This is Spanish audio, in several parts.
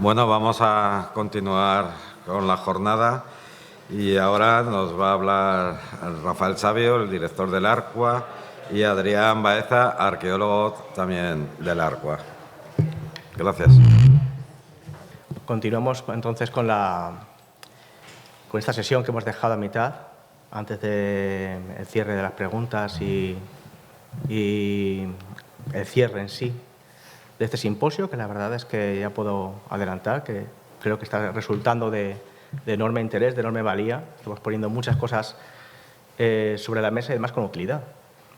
Bueno, vamos a continuar con la jornada y ahora nos va a hablar Rafael Sabio, el director del ARCUA, y Adrián Baeza, arqueólogo también del ARCUA. Gracias. Continuamos entonces con esta sesión que hemos dejado a mitad, antes del cierre de las preguntas y el cierre en sí de este simposio, que la verdad es que ya puedo adelantar que creo que está resultando de enorme interés, de enorme valía. Estamos poniendo muchas cosas sobre la mesa y además con utilidad,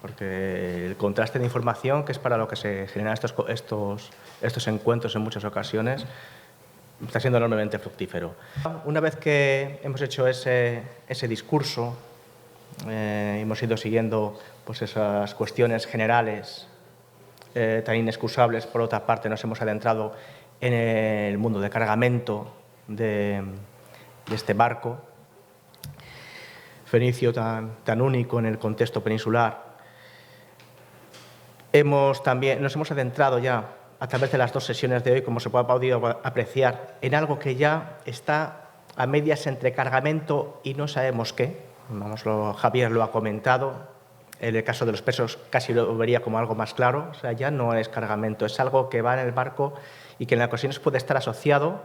porque el contraste de información, que es para lo que se generan estos encuentros en muchas ocasiones, está siendo enormemente fructífero. Una vez que hemos hecho ese discurso, hemos ido siguiendo pues, esas cuestiones generales tan inexcusables. Por otra parte, nos hemos adentrado en el mundo de cargamento de este barco fenicio tan único en el contexto peninsular. Nos hemos adentrado ya a través de las dos sesiones de hoy, como se ha podido apreciar, en algo que ya está a medias entre cargamento y no sabemos qué. Javier lo ha comentado. En el caso de los pesos casi lo vería como algo más claro. O sea, ya no es cargamento, es algo que va en el barco y que en ocasiones puede estar asociado,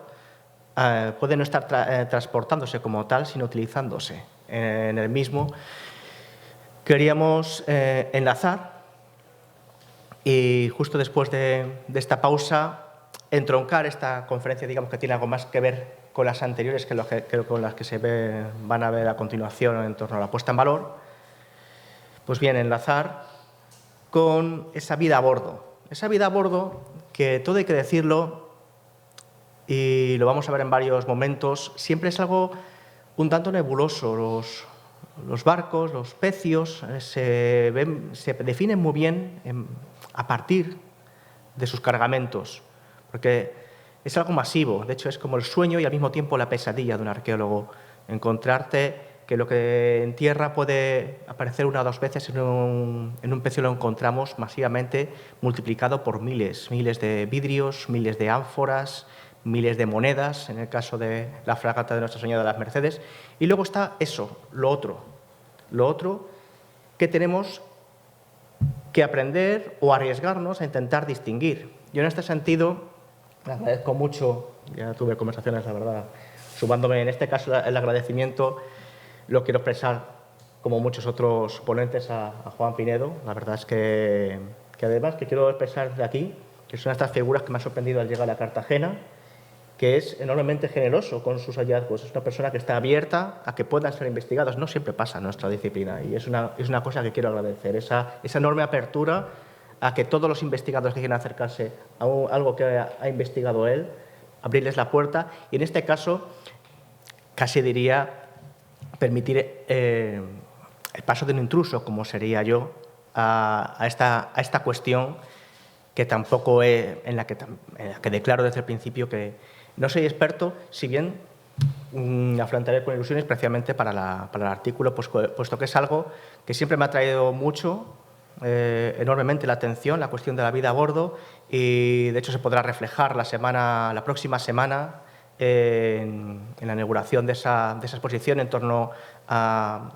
puede no estar transportándose como tal, sino utilizándose en el mismo. Queríamos enlazar y justo después de esta pausa entroncar esta conferencia, digamos que tiene algo más que ver con las anteriores que con las que van a ver a continuación en torno a la puesta en valor. Pues bien, enlazar con esa vida a bordo. Esa vida a bordo que, todo hay que decirlo, y lo vamos a ver en varios momentos, siempre es algo un tanto nebuloso. Los barcos, los pecios, se definen muy bien a partir de sus cargamentos, porque es algo masivo. De hecho, es como el sueño y al mismo tiempo la pesadilla de un arqueólogo. Encontrarte que lo que en tierra puede aparecer una o dos veces en un pecio lo encontramos masivamente multiplicado por miles de vidrios, miles de ánforas, miles de monedas, en el caso de la fragata de Nuestra Señora de las Mercedes. Y luego está lo otro que tenemos que aprender o arriesgarnos a intentar distinguir. Yo en este sentido agradezco mucho, ya tuve conversaciones, la verdad, sumándome en este caso el agradecimiento. Lo quiero expresar, como muchos otros ponentes, a Juan Pinedo. La verdad es que además que quiero expresar de aquí, que son estas figuras que me han sorprendido al llegar a Cartagena, que es enormemente generoso con sus hallazgos. Es una persona que está abierta a que puedan ser investigados. No siempre pasa en nuestra disciplina y es una cosa que quiero agradecer, esa enorme apertura a que todos los investigadores que quieran acercarse a algo que ha investigado él, abrirles la puerta y, en este caso, casi diría, permitir el paso de un intruso, como sería yo, a esta cuestión que tampoco en la que declaro desde el principio que no soy experto, si bien afrontaré con ilusiones precisamente para el artículo, puesto que es algo que siempre me ha traído mucho, enormemente la atención, la cuestión de la vida a bordo, y de hecho se podrá reflejar la próxima semana en la inauguración de esa exposición en torno a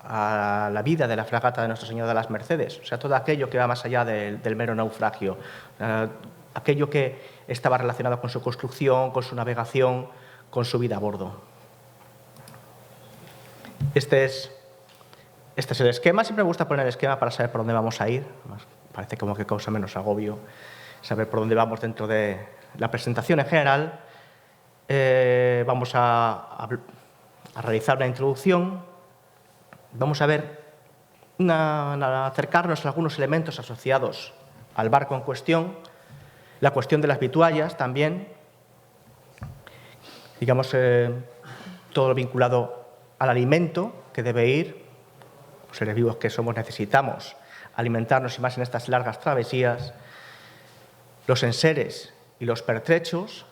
la vida de la fragata de Nuestra Señora de las Mercedes. O sea, todo aquello que va más allá del mero naufragio, aquello que estaba relacionado con su construcción, con su navegación, con su vida a bordo. Este es el esquema. Siempre me gusta poner el esquema para saber por dónde vamos a ir. Parece como que causa menos agobio saber por dónde vamos dentro de la presentación en general. Vamos a realizar una introducción. Vamos a ver, acercarnos a algunos elementos asociados al barco en cuestión, la cuestión de las vituallas también, digamos, todo lo vinculado al alimento que debe ir, los seres vivos que somos necesitamos alimentarnos y más en estas largas travesías, los enseres y los pertrechos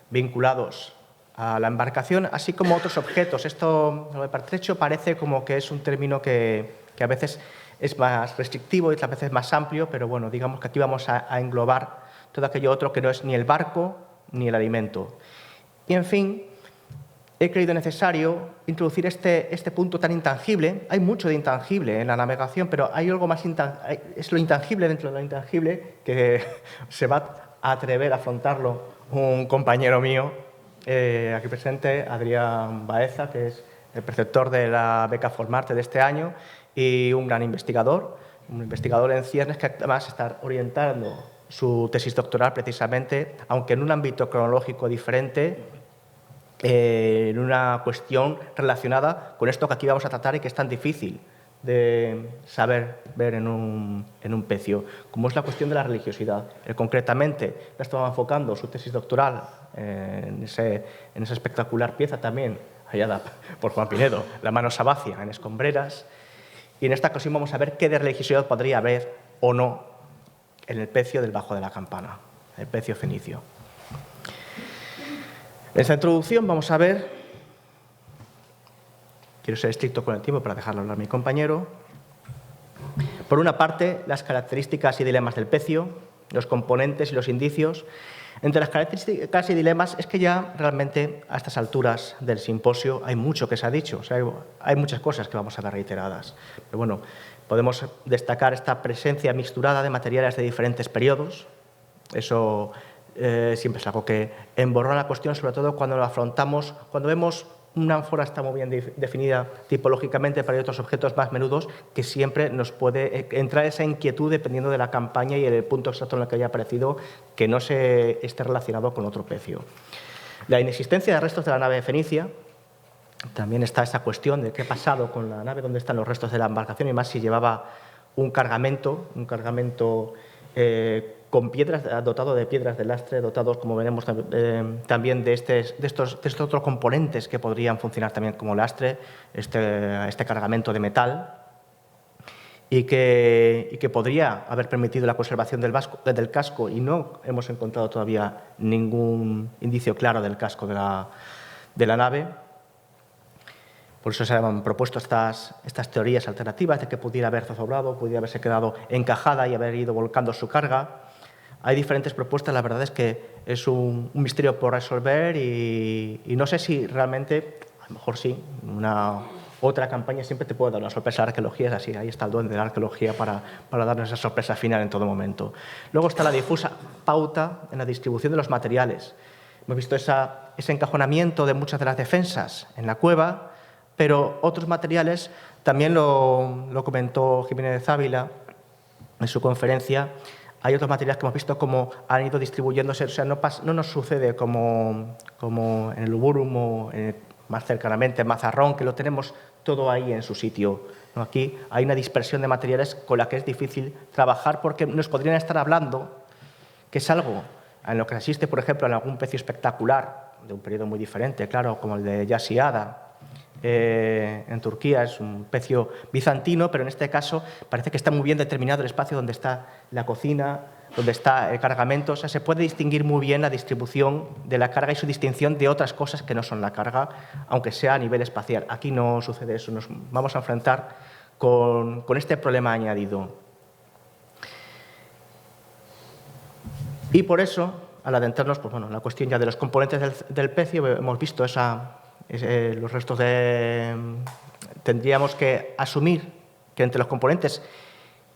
vinculados a la embarcación, así como otros objetos. Esto, lo de pertrecho, parece como que es un término que a veces es más restrictivo y otras veces más amplio, pero bueno, digamos que aquí vamos a englobar todo aquello otro que no es ni el barco ni el alimento. Y, en fin, he creído necesario introducir este punto tan intangible. Hay mucho de intangible en la navegación, pero hay algo más intangible, es lo intangible dentro de lo intangible, que se va a atrever a afrontarlo un compañero mío, aquí presente, Adrián Baeza, que es el preceptor de la beca Formarte de este año y un gran investigador en ciernes, que además está orientando su tesis doctoral precisamente, aunque en un ámbito cronológico diferente, en una cuestión relacionada con esto que aquí vamos a tratar y que es tan difícil de saber ver en un pecio, como es la cuestión de la religiosidad. Concretamente, estaba enfocando su tesis doctoral en esa espectacular pieza también, hallada por Juan Pinedo, La mano sabacia en Escombreras, y en esta ocasión vamos a ver qué de religiosidad podría haber o no en el pecio del Bajo de la Campana, el pecio fenicio. En esta introducción vamos a ver, quiero ser estricto con el tiempo para dejarlo hablar a mi compañero, por una parte, las características y dilemas del pecio, los componentes y los indicios. Entre las características y dilemas es que ya realmente a estas alturas del simposio hay mucho que se ha dicho, o sea, hay muchas cosas que vamos a ver reiteradas. Pero bueno, podemos destacar esta presencia mixturada de materiales de diferentes periodos. Eso siempre es algo que emborrona la cuestión, sobre todo cuando lo afrontamos, cuando vemos una ánfora está muy bien definida tipológicamente, pero hay otros objetos más menudos que siempre nos puede entrar esa inquietud dependiendo de la campaña y el punto exacto en el que haya aparecido, que no se esté relacionado con otro pecio. La inexistencia de restos de la nave fenicia, también está esa cuestión de qué ha pasado con la nave, dónde están los restos de la embarcación, y más si llevaba un cargamento con piedras, dotado de piedras de lastre, dotados, como veremos, también de estos otros componentes que podrían funcionar también como lastre, este cargamento de metal, y que podría haber permitido la conservación del casco, y no hemos encontrado todavía ningún indicio claro del casco de la nave. Por eso se han propuesto estas teorías alternativas de que pudiera haber zozobrado, pudiera haberse quedado encajada y haber ido volcando su carga. Hay diferentes propuestas, la verdad es que es un misterio por resolver y no sé si realmente, a lo mejor sí, otra campaña siempre te puede dar una sorpresa. La arqueología es así, ahí está el duende de la arqueología para darnos esa sorpresa final en todo momento. Luego está la difusa pauta en la distribución de los materiales. Hemos visto ese encajonamiento de muchas de las defensas en la cueva, pero otros materiales, también lo comentó Jiménez Ávila en su conferencia, hay otros materiales que hemos visto cómo han ido distribuyéndose, o sea, no nos sucede como en el Luburum o más cercanamente en Mazarrón, que lo tenemos todo ahí en su sitio. Aquí hay una dispersión de materiales con la que es difícil trabajar porque nos podrían estar hablando, que es algo en lo que se asiste, por ejemplo, en algún pecio espectacular de un periodo muy diferente, claro, como el de Yasiada, en Turquía, es un pecio bizantino, pero en este caso parece que está muy bien determinado el espacio donde está la cocina, donde está el cargamento. O sea, se puede distinguir muy bien la distribución de la carga y su distinción de otras cosas que no son la carga, aunque sea a nivel espacial. Aquí no sucede eso, nos vamos a enfrentar con este problema añadido. Y por eso, al adentrarnos en la cuestión ya de los componentes del pecio, hemos visto los restos tendríamos que asumir que entre los componentes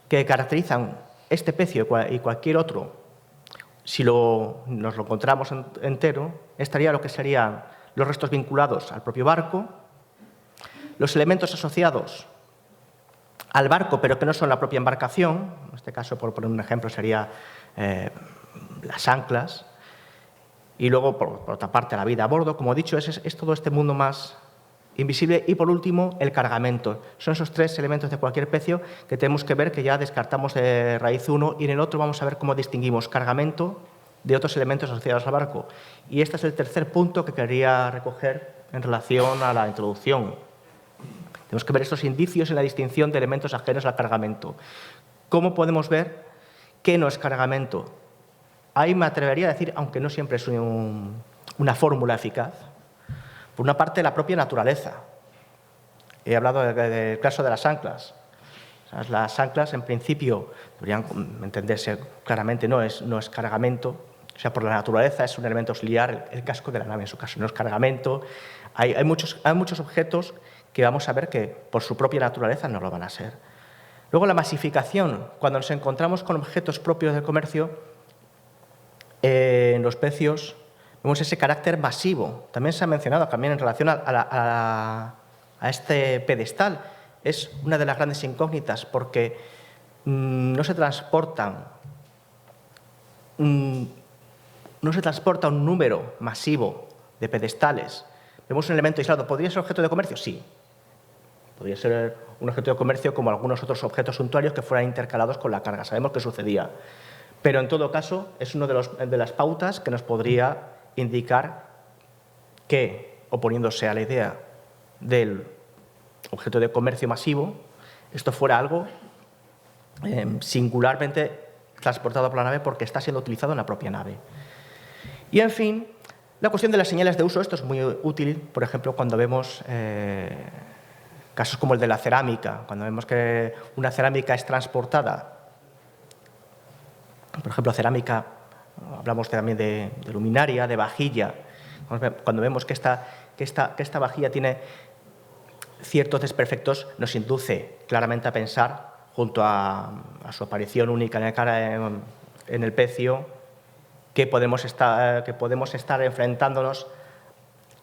que caracterizan este pecio y cualquier otro, si nos lo encontramos entero, estaría lo que serían los restos vinculados al propio barco, los elementos asociados al barco pero que no son la propia embarcación, en este caso, por poner un ejemplo, sería las anclas. Y luego, por otra parte, la vida a bordo. Como he dicho, es todo este mundo más invisible. Y, por último, el cargamento. Son esos tres elementos de cualquier pecio que tenemos que ver, que ya descartamos de raíz 1, y en el otro vamos a ver cómo distinguimos cargamento de otros elementos asociados al barco. Y este es el tercer punto que quería recoger en relación a la introducción. Tenemos que ver estos indicios en la distinción de elementos ajenos al cargamento. ¿Cómo podemos ver qué no es cargamento? Ahí me atrevería a decir, aunque no siempre es una fórmula eficaz, por una parte la propia naturaleza. He hablado del caso de las anclas. O sea, las anclas, en principio, deberían entenderse claramente, no es cargamento, sea, por la naturaleza es un elemento auxiliar, el casco de la nave en su caso, no es cargamento. Hay muchos objetos que vamos a ver que por su propia naturaleza no lo van a ser. Luego la masificación, cuando nos encontramos con objetos propios del comercio, en los pecios vemos ese carácter masivo. También se ha mencionado también en relación a este pedestal. Es una de las grandes incógnitas porque no se transporta un número masivo de pedestales. Vemos un elemento aislado. ¿Podría ser objeto de comercio? Sí. Podría ser un objeto de comercio como algunos otros objetos suntuarios que fueran intercalados con la carga. Sabemos que sucedía. Pero en todo caso es una de las pautas que nos podría indicar que, oponiéndose a la idea del objeto de comercio masivo, esto fuera algo singularmente transportado por la nave porque está siendo utilizado en la propia nave. Y, en fin, la cuestión de las señales de uso. Esto es muy útil, por ejemplo, cuando vemos casos como el de la cerámica, cuando vemos que una cerámica es transportada. Por ejemplo, cerámica, hablamos también de luminaria, de vajilla. Cuando vemos que esta vajilla tiene ciertos desperfectos, nos induce claramente a pensar, junto a su aparición única en el pecio, que podemos estar enfrentándonos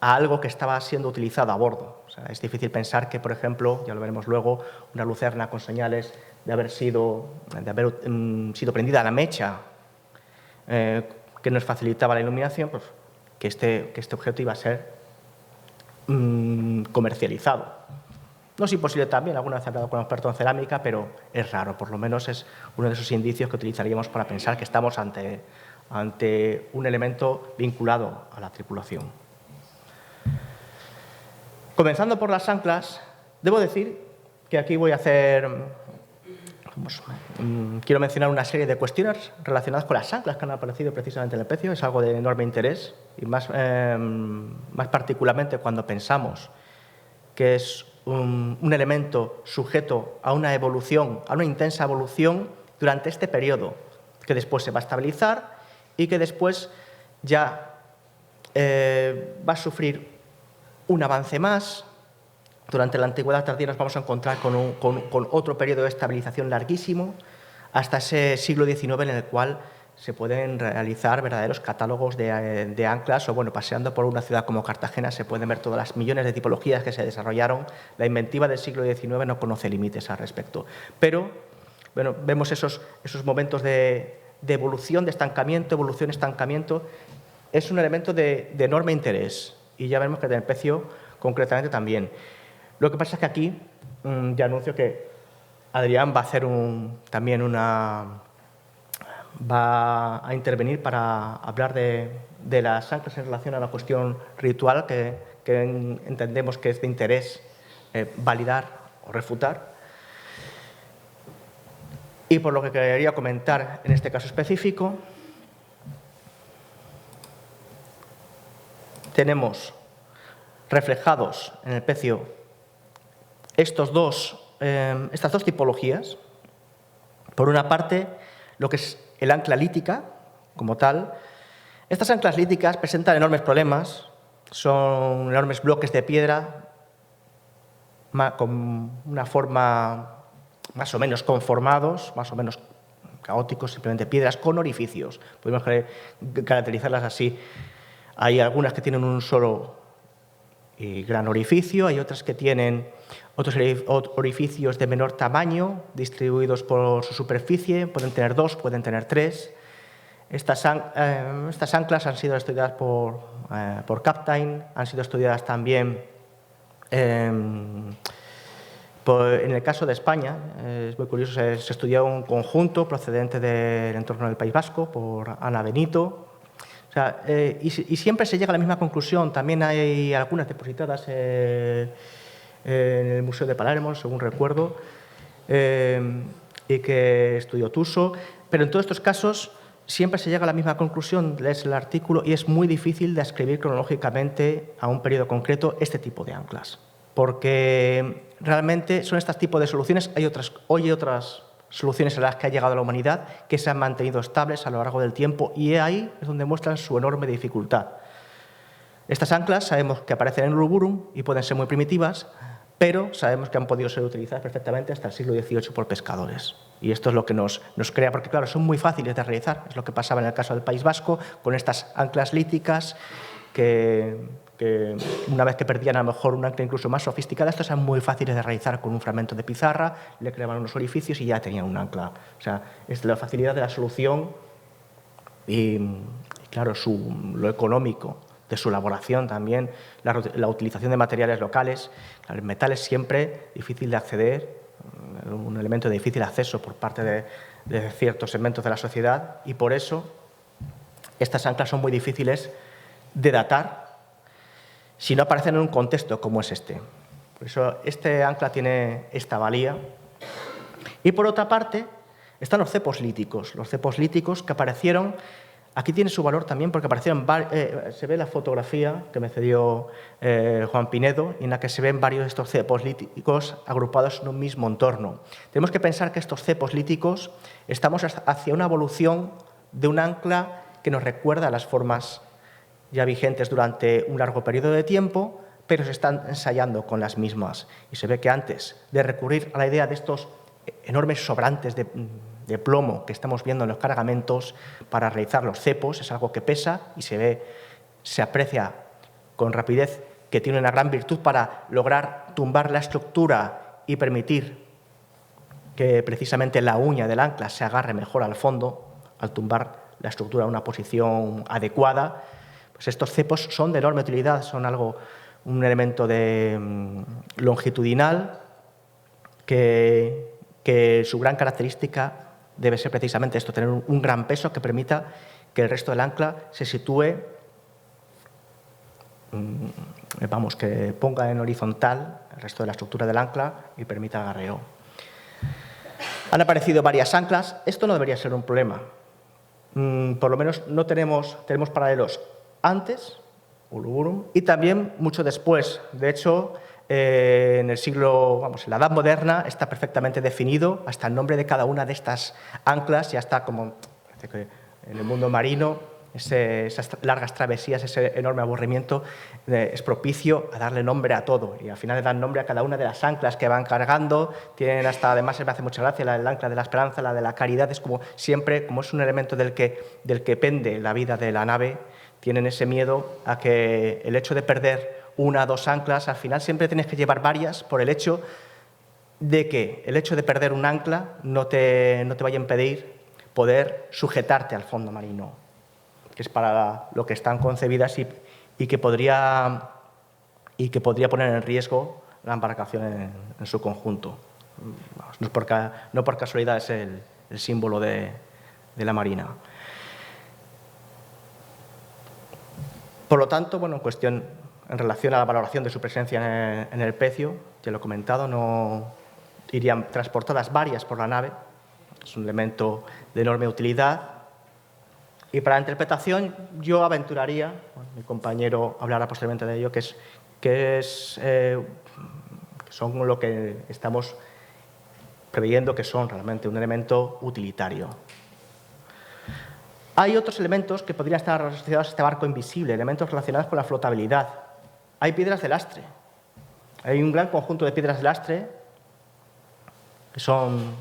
a algo que estaba siendo utilizado a bordo. O sea, es difícil pensar que, por ejemplo, ya lo veremos luego, una lucerna con señales de haber sido prendida a la mecha que nos facilitaba la iluminación, pues, que este objeto iba a ser comercializado. No es imposible también, alguna vez he hablado con un experto en cerámica, pero es raro, por lo menos es uno de esos indicios que utilizaríamos para pensar que estamos ante un elemento vinculado a la tripulación. Comenzando por las anclas, debo decir que aquí voy a hacer... quiero mencionar una serie de cuestiones relacionadas con las anclas que han aparecido precisamente en el pecio. Es algo de enorme interés y más particularmente cuando pensamos que es un elemento sujeto a una evolución, a una intensa evolución durante este periodo, que después se va a estabilizar y que después ya va a sufrir un avance más. Durante la Antigüedad tardía nos vamos a encontrar con otro periodo de estabilización larguísimo, hasta ese siglo XIX en el cual se pueden realizar verdaderos catálogos de anclas, o bueno, paseando por una ciudad como Cartagena se pueden ver todas las millones de tipologías que se desarrollaron. La inventiva del siglo XIX no conoce límites al respecto. Pero bueno, vemos esos momentos de evolución, de estancamiento, evolución-estancamiento. Es un elemento de enorme interés y ya vemos que en el pecio concretamente también. Lo que pasa es que aquí ya anuncio que Adrián va a hacer va a intervenir para hablar de las anclas en relación a la cuestión ritual que entendemos que es de interés validar o refutar. Y por lo que quería comentar en este caso específico, tenemos reflejados en el pecio estas dos tipologías. Por una parte, lo que es el ancla lítica, como tal. Estas anclas líticas presentan enormes problemas, son enormes bloques de piedra con una forma más o menos conformados, más o menos caóticos, simplemente piedras con orificios. Podemos caracterizarlas así. Hay algunas que tienen un solo y gran orificio, hay otras que tienen otros orificios de menor tamaño, distribuidos por su superficie, pueden tener 2, pueden tener 3. Estas anclas han sido estudiadas por Kapteyn, han sido estudiadas también en el caso de España. Es muy curioso, se estudió un conjunto procedente del entorno del País Vasco por Ana Benito. O sea, y siempre se llega a la misma conclusión. También hay algunas depositadas en el Museo de Palermo, según recuerdo, y que estudió Tuso. Pero en todos estos casos siempre se llega a la misma conclusión, lees el artículo, y es muy difícil de describir cronológicamente a un periodo concreto este tipo de anclas. Porque realmente son este tipo de soluciones. Hay otras soluciones a las que ha llegado la humanidad, que se han mantenido estables a lo largo del tiempo, y ahí es donde muestran su enorme dificultad. Estas anclas sabemos que aparecen en Ulúburum y pueden ser muy primitivas, pero sabemos que han podido ser utilizadas perfectamente hasta el siglo XVIII por pescadores. Y esto es lo que nos crea, porque claro, son muy fáciles de realizar. Es lo que pasaba en el caso del País Vasco, con estas anclas líticas que una vez que perdían a lo mejor un ancla incluso más sofisticada, estas eran muy fáciles de realizar con un fragmento de pizarra, le creaban unos orificios y ya tenían un ancla. O sea, es la facilidad de la solución y claro, lo económico de su elaboración también, la utilización de materiales locales. El metal es siempre difícil de acceder, un elemento de difícil acceso por parte de ciertos segmentos de la sociedad, y por eso estas anclas son muy difíciles de datar si no aparecen en un contexto como es este. Por eso este ancla tiene esta valía. Y por otra parte están los cepos líticos que aparecieron. Aquí tiene su valor también porque aparecieron, se ve la fotografía que me cedió Juan Pinedo, en la que se ven varios de estos cepos líticos agrupados en un mismo entorno. Tenemos que pensar que estos cepos líticos estamos hacia una evolución de un ancla que nos recuerda a las formas ya vigentes durante un largo periodo de tiempo, pero se están ensayando con las mismas. Y se ve que antes de recurrir a la idea de estos enormes sobrantes de plomo que estamos viendo en los cargamentos para realizar los cepos, es algo que pesa y se aprecia con rapidez que tiene una gran virtud para lograr tumbar la estructura y permitir que precisamente la uña del ancla se agarre mejor al fondo al tumbar la estructura en una posición adecuada. Pues estos cepos son de enorme utilidad, son un elemento longitudinal que su gran característica debe ser precisamente esto, tener un gran peso que permita que el resto del ancla se sitúe, que ponga en horizontal el resto de la estructura del ancla y permita agarreo. Han aparecido varias anclas, esto no debería ser un problema. Por lo menos no tenemos paralelos antes, Ulúburum, y también mucho después. De hecho, en el siglo, en la Edad Moderna está perfectamente definido hasta el nombre de cada una de estas anclas. Ya está como, parece que en el mundo marino, esas largas travesías, ese enorme aburrimiento, es propicio a darle nombre a todo. Y al final le dan nombre a cada una de las anclas que van cargando. Tienen hasta, además, me hace mucha gracia, el ancla de la esperanza, la de la caridad. Es como siempre, como es un elemento del que pende la vida de la nave, tienen ese miedo a que el hecho de perder una o dos anclas, al final siempre tienes que llevar varias por el hecho de que el hecho de perder un ancla no te vaya a impedir poder sujetarte al fondo marino, que es para lo que están concebidas y que podría poner en riesgo la embarcación en su conjunto. No por casualidad es el símbolo de la Marina. Por lo tanto, en relación a la valoración de su presencia en el pecio, ya lo he comentado, no irían transportadas varias por la nave, es un elemento de enorme utilidad. Y para la interpretación yo aventuraría, mi compañero hablará posteriormente de ello, que son lo que estamos preveyendo que son realmente un elemento utilitario. Hay otros elementos que podrían estar asociados a este barco invisible, elementos relacionados con la flotabilidad. Hay piedras de lastre. Hay un gran conjunto de piedras de lastre que son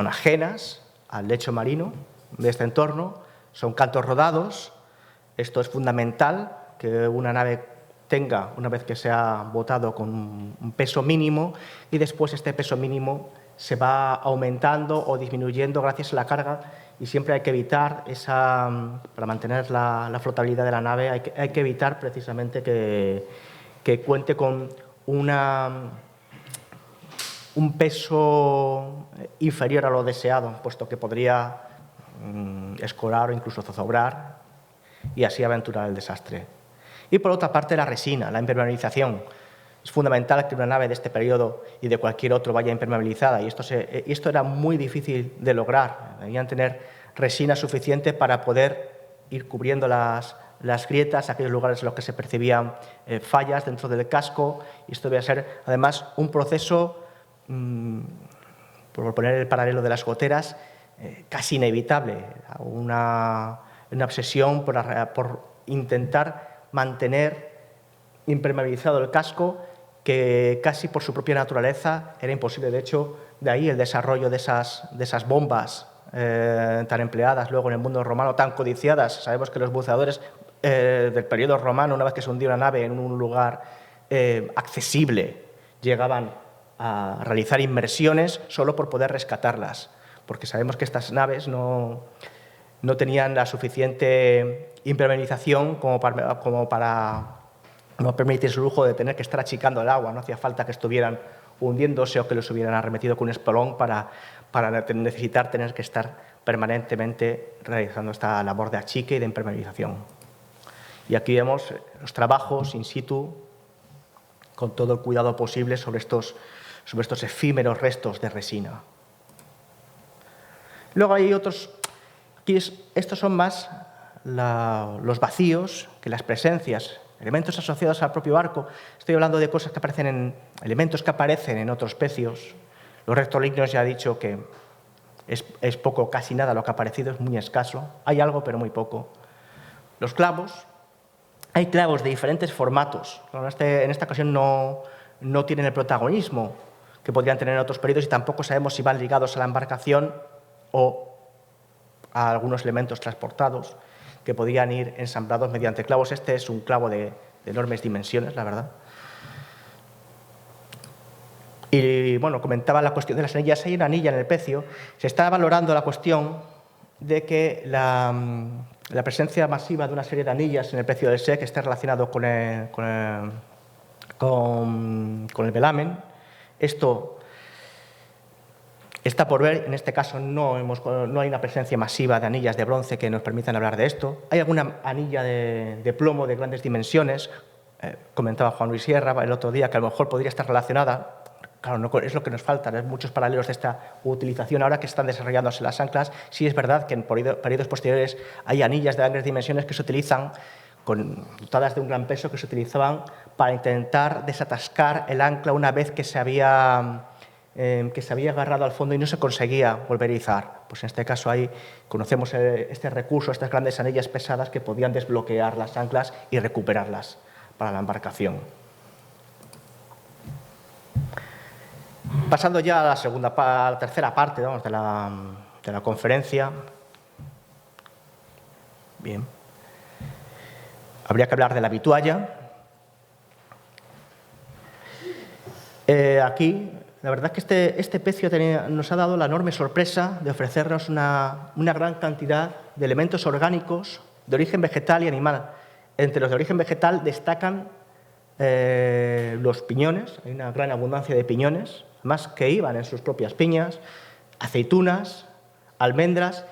ajenas al lecho marino de este entorno. Son cantos rodados. Esto es fundamental, que una nave tenga, una vez que se ha botado con un peso mínimo, y después este peso mínimo se va aumentando o disminuyendo gracias a la carga, y siempre hay que evitar para mantener la flotabilidad de la nave, hay que evitar precisamente que cuente con un peso inferior a lo deseado, puesto que podría escorar o incluso zozobrar y así aventurar el desastre. Y por otra parte, la resina, la impermeabilización. Es fundamental que una nave de este periodo y de cualquier otro vaya impermeabilizada, y esto era muy difícil de lograr. Debían tener resina suficiente para poder ir cubriendo las grietas, aquellos lugares en los que se percibían fallas dentro del casco, y esto debía ser además un proceso por poner el paralelo de las goteras, casi inevitable, una obsesión por intentar mantener impermeabilizado el casco, que casi por su propia naturaleza era imposible. De hecho, de ahí el desarrollo de esas bombas tan empleadas luego en el mundo romano, tan codiciadas. Sabemos que los buceadores del periodo romano, una vez que se hundía una nave en un lugar accesible, llegaban a realizar inmersiones solo por poder rescatarlas, porque sabemos que estas naves no tenían la suficiente impermeabilización como para no permitirse el lujo de tener que estar achicando el agua. No hacía falta que estuvieran hundiéndose o que los hubieran arremetido con un espolón para necesitar tener que estar permanentemente realizando esta labor de achique y de impermeabilización. Y aquí vemos los trabajos in situ con todo el cuidado posible sobre estos efímeros restos de resina. Luego hay otros, estos son más los vacíos que las presencias, elementos asociados al propio arco. Estoy hablando de cosas que aparecen elementos que aparecen en otros pecios. Los rectolíneos ya he dicho que es poco, casi nada lo que ha aparecido, es muy escaso. Hay algo, pero muy poco. Los clavos, hay clavos de diferentes formatos. En esta ocasión no tienen el protagonismo que podrían tener en otros periodos y tampoco sabemos si van ligados a la embarcación o a algunos elementos transportados que podían ir ensamblados mediante clavos. Este es un clavo de enormes dimensiones, la verdad. Y bueno, comentaba la cuestión de las anillas. Hay una anilla en el pecio. Se está valorando la cuestión de que la presencia masiva de una serie de anillas en el pecio del SEC esté relacionado con el velamen. Esto está por ver. En este caso no hay una presencia masiva de anillas de bronce que nos permitan hablar de esto. Hay alguna anilla de plomo de grandes dimensiones. Comentaba Juan Luis Sierra el otro día que a lo mejor podría estar relacionada. Claro, no es lo que nos falta, hay muchos paralelos de esta utilización ahora que están desarrollándose las anclas. Sí es verdad que en periodos posteriores hay anillas de grandes dimensiones que se utilizan, dotadas de un gran peso, que se utilizaban para intentar desatascar el ancla una vez que se había agarrado al fondo y no se conseguía volver a izar. Pues en este caso ahí conocemos este recurso, estas grandes anillas pesadas que podían desbloquear las anclas y recuperarlas para la embarcación. Pasando ya a la tercera parte, vamos, de la conferencia. Bien. Habría que hablar de la vitualla. Aquí, la verdad es que este pecio nos ha dado la enorme sorpresa de ofrecernos una gran cantidad de elementos orgánicos de origen vegetal y animal. Entre los de origen vegetal destacan los piñones. Hay una gran abundancia de piñones, más que iban en sus propias piñas, aceitunas, almendras.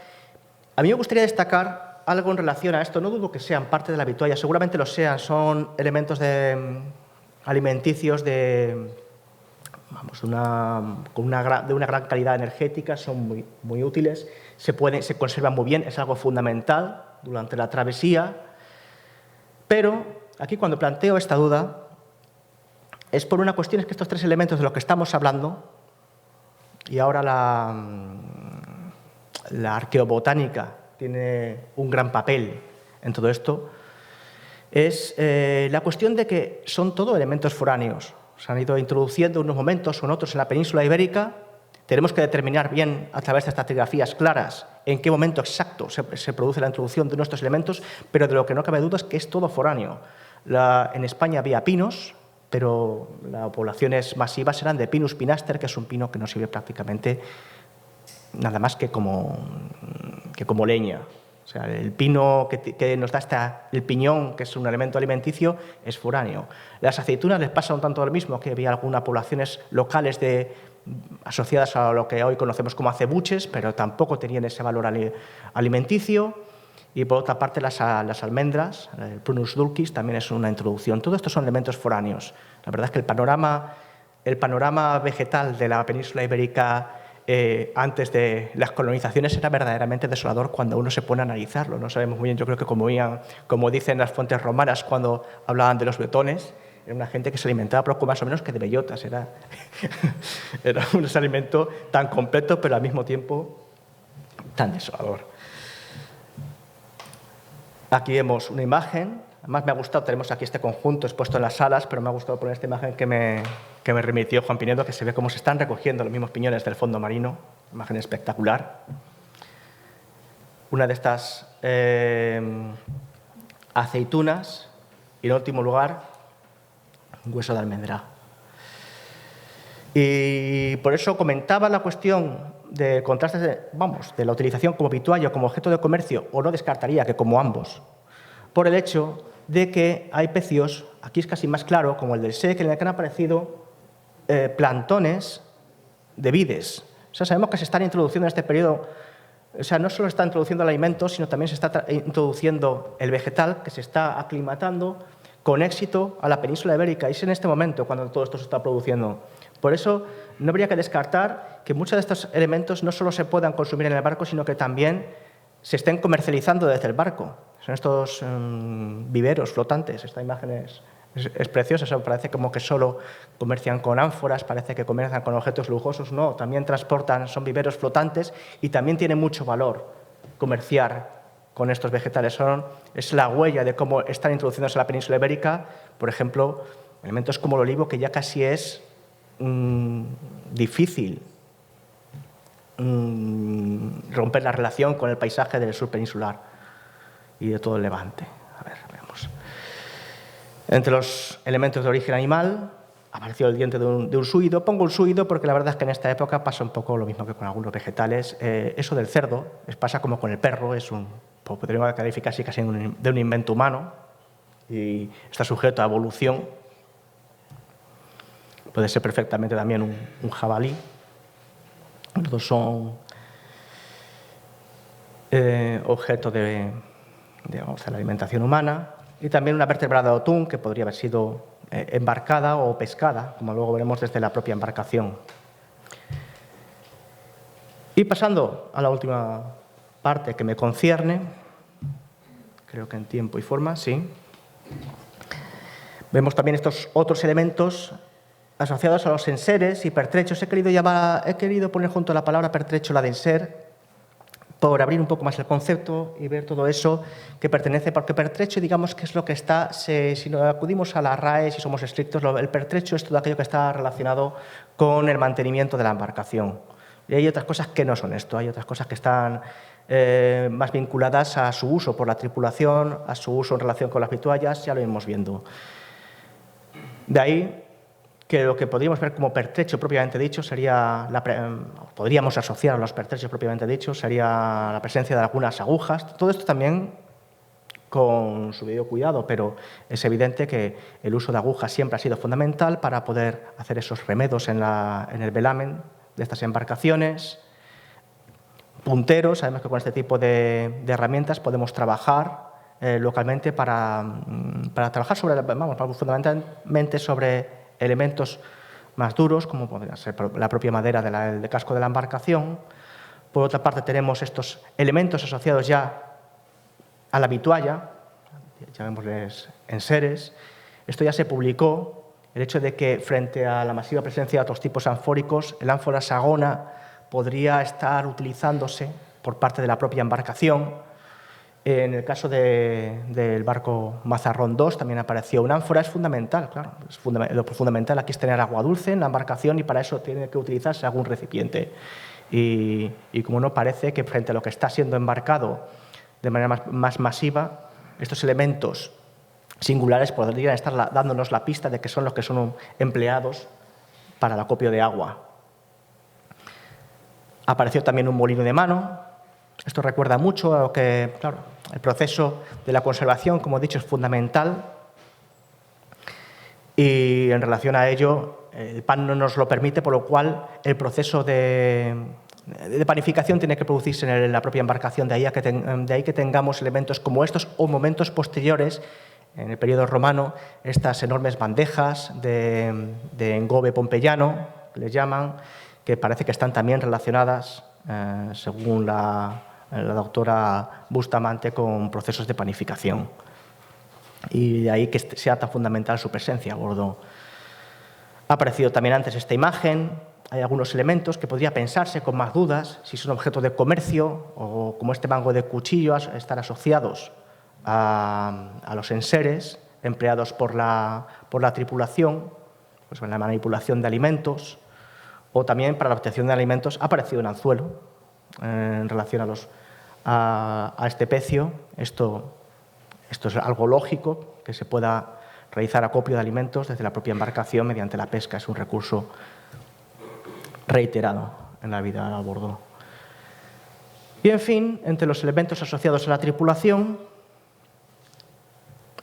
A mí me gustaría destacar algo en relación a esto. No dudo que sean parte de la vitualla, seguramente lo sean. Son elementos alimenticios de una gran calidad energética, son muy útiles, se conservan muy bien, es algo fundamental durante la travesía. Pero aquí, cuando planteo esta duda, es por una cuestión, es que estos tres elementos de los que estamos hablando, y ahora la arqueobotánica tiene un gran papel en todo esto, es la cuestión de que son todo elementos foráneos. Se han ido introduciendo en unos momentos o en otros en la península ibérica. Tenemos que determinar bien, a través de estratigrafías claras, en qué momento exacto se produce la introducción de nuestros elementos, pero de lo que no cabe duda es que es todo foráneo. En España había pinos, pero las poblaciones masivas eran de Pinus pinaster, que es un pino que no sirve prácticamente nada más que como leña. O sea, el pino que nos da el piñón, que es un elemento alimenticio, es foráneo. Las aceitunas les pasa un tanto lo mismo, que había algunas poblaciones locales asociadas a lo que hoy conocemos como acebuches, pero tampoco tenían ese valor alimenticio. Y por otra parte, las almendras, el Prunus dulcis, también es una introducción. Todo esto son elementos foráneos. La verdad es que el panorama vegetal de la península ibérica antes de las colonizaciones era verdaderamente desolador cuando uno se pone a analizarlo. No sabemos muy bien, yo creo que como dicen las fuentes romanas cuando hablaban de los bretones, era una gente que se alimentaba poco más o menos que de bellotas. Era un alimento tan completo, pero al mismo tiempo tan desolador. Aquí vemos una imagen. Además me ha gustado, tenemos aquí este conjunto expuesto en las salas, pero me ha gustado poner esta imagen que me remitió Juan Pinedo, que se ve cómo se están recogiendo los mismos piñones del fondo marino. Imagen espectacular. Una de estas aceitunas y, en último lugar, un hueso de almendra. Y por eso comentaba la cuestión de contrastes de la utilización como vitualla o como objeto de comercio, o no descartaría que como ambos, por el hecho de que hay pecios, aquí es casi más claro, como el del SEC, en el que han aparecido plantones de vides. O sea, sabemos que se están introduciendo en este periodo, o sea, no solo está introduciendo el alimento, sino también se está introduciendo el vegetal, que se está aclimatando con éxito a la península ibérica. Y es en este momento cuando todo esto se está produciendo. Por eso no habría que descartar que muchos de estos elementos no solo se puedan consumir en el barco, sino que también se estén comercializando desde el barco. Son estos viveros flotantes. Esta imagen es preciosa. Eso parece como que solo comercian con ánforas, parece que comercian con objetos lujosos. No, también transportan, son viveros flotantes y también tiene mucho valor comerciar con estos vegetales. Es la huella de cómo están introduciéndose en la península ibérica, por ejemplo, elementos como el olivo, que ya casi es difícil romper la relación con el paisaje del sur peninsular y de todo el Levante. A ver, veamos. Entre los elementos de origen animal apareció el diente de un suido. Pongo un suido porque la verdad es que en esta época pasa un poco lo mismo que con algunos vegetales. Eso del cerdo pasa como con el perro, podríamos calificar casi de un invento humano y está sujeto a evolución. Puede ser perfectamente también un jabalí. Los dos son objeto de la alimentación humana. Y también una vértebra de atún que podría haber sido embarcada o pescada, como luego veremos desde la propia embarcación. Y pasando a la última parte que me concierne, creo que en tiempo y forma, sí. Vemos también estos otros elementos asociados a los enseres y pertrechos. He querido poner junto a la palabra pertrecho la de enser, por abrir un poco más el concepto y ver todo eso que pertenece, porque pertrecho, digamos, que es lo que está, si nos acudimos a la RAE, si somos estrictos, el pertrecho es todo aquello que está relacionado con el mantenimiento de la embarcación. Y hay otras cosas que no son esto, hay otras cosas que están más vinculadas a su uso por la tripulación, a su uso en relación con las vituallas, ya lo iremos viendo. De ahí que lo que podríamos ver como pertrecho propiamente dicho sería, podríamos asociar a los pertrechos propiamente dicho, sería la presencia de algunas agujas. Todo esto también con su debido cuidado, pero es evidente que el uso de agujas siempre ha sido fundamental para poder hacer esos remedos en el velamen de estas embarcaciones. Punteros, sabemos que con este tipo de herramientas podemos trabajar localmente para trabajar fundamentalmente sobre elementos más duros, como podría ser la propia madera del casco de la embarcación. Por otra parte, tenemos estos elementos asociados ya a la vitualla, llamémosles enseres. Esto ya se publicó, el hecho de que frente a la masiva presencia de otros tipos anfóricos, el ánfora sagona podría estar utilizándose por parte de la propia embarcación. En el caso del barco Mazarrón II también apareció una ánfora. Es fundamental, claro. Lo fundamental aquí es tener agua dulce en la embarcación y para eso tiene que utilizarse algún recipiente. Y como no, parece que frente a lo que está siendo embarcado de manera más masiva, estos elementos singulares podrían estar dándonos la pista de que son los que son empleados para el acopio de agua. Apareció también un molino de mano. Esto recuerda mucho a lo que, claro, el proceso de la conservación, como he dicho, es fundamental y en relación a ello el pan no nos lo permite, por lo cual el proceso de panificación tiene que producirse en la propia embarcación. De ahí que tengamos elementos como estos o momentos posteriores, en el periodo romano, estas enormes bandejas de engobe pompeyano, que les llaman, que parece que están también relacionadas, según la doctora Bustamante, con procesos de panificación. y de ahí que sea tan fundamental su presencia a bordo. Ha aparecido también antes esta imagen. Hay algunos elementos que podría pensarse con más dudas si son objetos de comercio o, como este mango de cuchillos, estar asociados a los enseres empleados por la tripulación, pues en la manipulación de alimentos, o también para la obtención de alimentos ha aparecido un anzuelo en relación a este pecio. Esto es algo lógico, que se pueda realizar acopio de alimentos desde la propia embarcación mediante la pesca. Es un recurso reiterado en la vida a bordo. Y, en fin, entre los elementos asociados a la tripulación,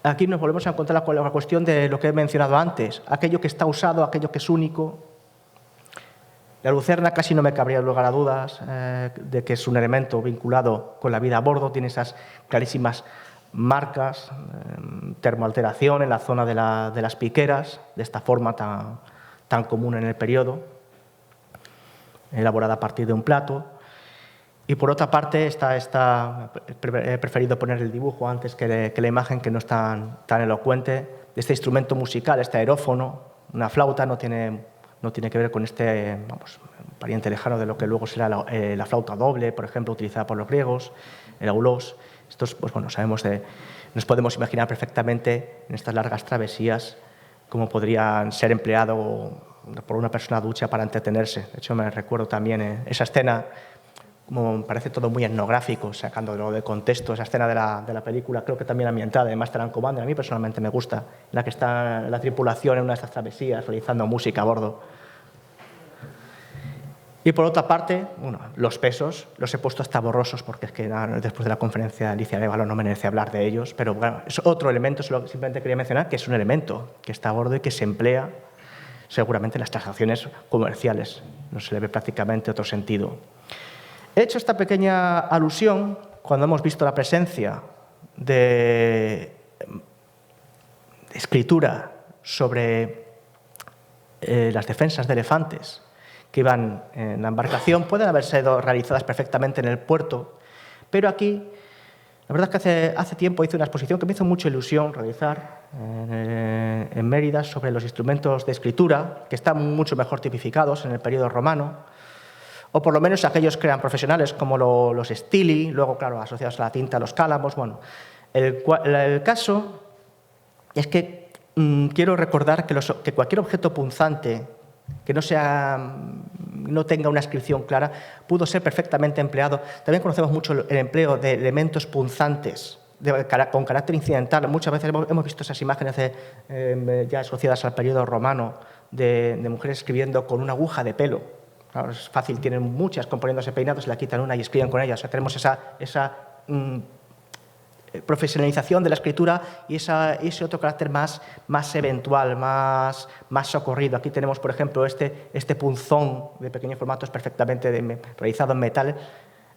aquí nos volvemos a encontrar con la cuestión de lo que he mencionado antes, aquello que está usado, aquello que es único. La lucerna casi no me cabría lugar a dudas de que es un elemento vinculado con la vida a bordo, tiene esas clarísimas marcas, termoalteración en la zona de las piqueras, de esta forma tan común en el periodo, elaborada a partir de un plato. Y por otra parte, he preferido poner el dibujo antes que la imagen, que no es tan elocuente, de este instrumento musical, este aerófono, una flauta. No tiene que ver con este pariente lejano de lo que luego será la flauta doble, por ejemplo, utilizada por los griegos, el aulos. Estos, pues bueno, nos podemos imaginar perfectamente en estas largas travesías cómo podrían ser empleados por una persona ducha para entretenerse. De hecho, me recuerdo también esa escena, como parece todo muy etnográfico, sacándolo de contexto, esa escena de la película, creo que también ambientada de Master and Commander, a mí personalmente me gusta, en la que está la tripulación en una de estas travesías realizando música a bordo. Y por otra parte, bueno, los pesos los he puesto hasta borrosos porque es que después de la conferencia de Alicia Arévalo no merece hablar de ellos, pero bueno, es otro elemento, simplemente quería mencionar que es un elemento que está a bordo y que se emplea seguramente en las transacciones comerciales, no se le ve prácticamente otro sentido. He hecho esta pequeña alusión cuando hemos visto la presencia de escritura sobre las defensas de elefantes que iban en la embarcación. Pueden haber sido realizadas perfectamente en el puerto, pero aquí, la verdad es que hace tiempo hice una exposición que me hizo mucha ilusión realizar en Mérida sobre los instrumentos de escritura, que están mucho mejor tipificados en el periodo romano, o por lo menos aquellos que eran profesionales, como los stili, luego, claro, asociados a la tinta, los cálamos. Bueno, el caso es que quiero recordar que cualquier objeto punzante que no tenga una inscripción clara pudo ser perfectamente empleado. También conocemos mucho el empleo de elementos punzantes con carácter incidental. Muchas veces hemos visto esas imágenes ya asociadas al periodo romano de mujeres escribiendo con una aguja de pelo. Claro, es fácil, tienen muchas componiéndose peinados, se la quitan una y escriben con ella. O sea, tenemos esa profesionalización de la escritura y ese otro carácter más eventual, más socorrido. Aquí tenemos, por ejemplo, este punzón de pequeño formato es perfectamente realizado en metal,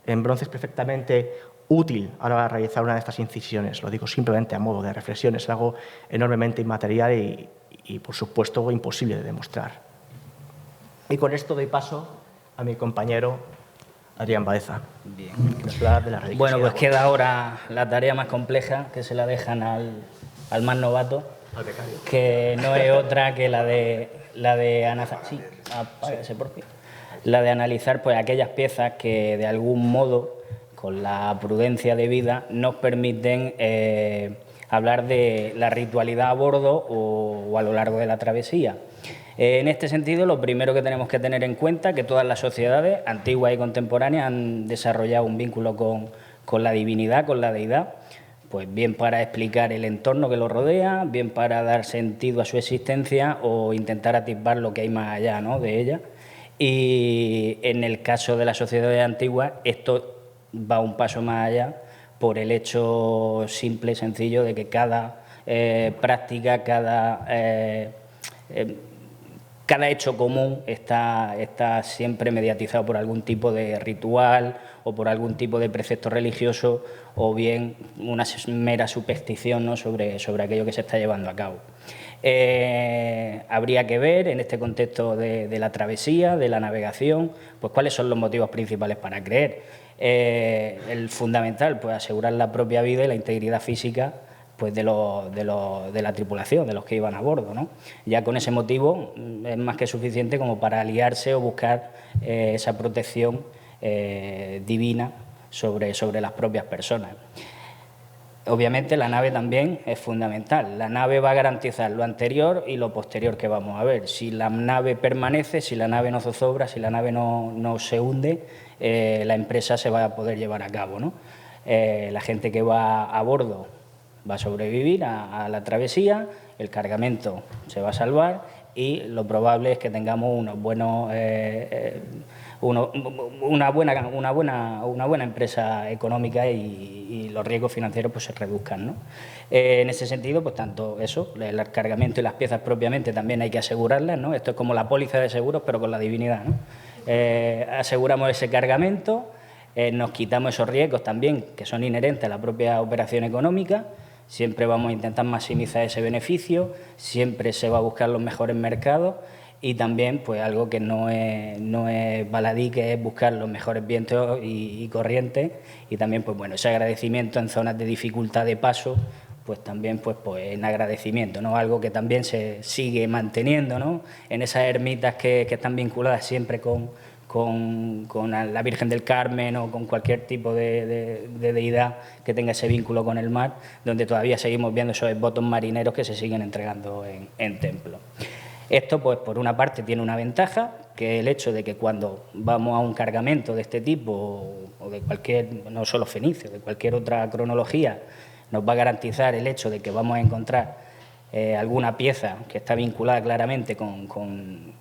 en bronce, es perfectamente útil a la hora de realizar una de estas incisiones. Lo digo simplemente a modo de reflexión, es algo enormemente inmaterial y por supuesto, imposible de demostrar. Y con esto doy paso a mi compañero Adrián Baeza. Bien. Bueno, pues queda ahora la tarea más compleja, que se la dejan al más novato, al becario, que no es otra que la de analizar pues aquellas piezas que de algún modo, con la prudencia debida, nos permiten hablar de la ritualidad a bordo o a lo largo de la travesía. En este sentido, lo primero que tenemos que tener en cuenta es que todas las sociedades, antiguas y contemporáneas, han desarrollado un vínculo con la divinidad, con la deidad, pues bien para explicar el entorno que lo rodea, bien para dar sentido a su existencia o intentar atisbar lo que hay más allá, ¿no?, de ella. Y en el caso de las sociedades antiguas, esto va un paso más allá por el hecho simple y sencillo de que cada práctica, cada hecho común está siempre mediatizado por algún tipo de ritual o por algún tipo de precepto religioso o bien una mera superstición, ¿no?, sobre aquello que se está llevando a cabo. Habría que ver, en este contexto de la travesía, de la navegación, pues cuáles son los motivos principales para creer. El fundamental, pues asegurar la propia vida y la integridad física pues de la tripulación, de los que iban a bordo, ¿no? Ya con ese motivo es más que suficiente como para aliarse o buscar esa protección divina sobre las propias personas. Obviamente la nave también es fundamental. La nave va a garantizar lo anterior y lo posterior que vamos a ver. Si la nave permanece, si la nave no zozobra, si la nave no se hunde, la empresa se va a poder llevar a cabo, ¿no? La gente que va a bordo va a sobrevivir a la travesía, el cargamento se va a salvar y lo probable es que tengamos unos buenos... una buena empresa económica y los riesgos financieros pues se reduzcan, ¿no? En ese sentido, pues tanto eso, el cargamento y las piezas propiamente también hay que asegurarlas, ¿no? Esto es como la póliza de seguros, pero con la divinidad, ¿no? Aseguramos ese cargamento, nos quitamos esos riesgos también que son inherentes a la propia operación económica. Siempre vamos a intentar maximizar ese beneficio, siempre se va a buscar los mejores mercados. Y también, pues algo que no es baladí, que es buscar los mejores vientos y corrientes. Y también, pues bueno, ese agradecimiento en zonas de dificultad de paso, pues también, pues en agradecimiento, ¿no? Algo que también se sigue manteniendo, ¿no? En esas ermitas que están vinculadas siempre con la Virgen del Carmen o con cualquier tipo de deidad que tenga ese vínculo con el mar, donde todavía seguimos viendo esos votos marineros que se siguen entregando en templos. Esto, pues, por una parte, tiene una ventaja, que es el hecho de que cuando vamos a un cargamento de este tipo, o de cualquier, no solo fenicio, de cualquier otra cronología, nos va a garantizar el hecho de que vamos a encontrar alguna pieza que está vinculada claramente con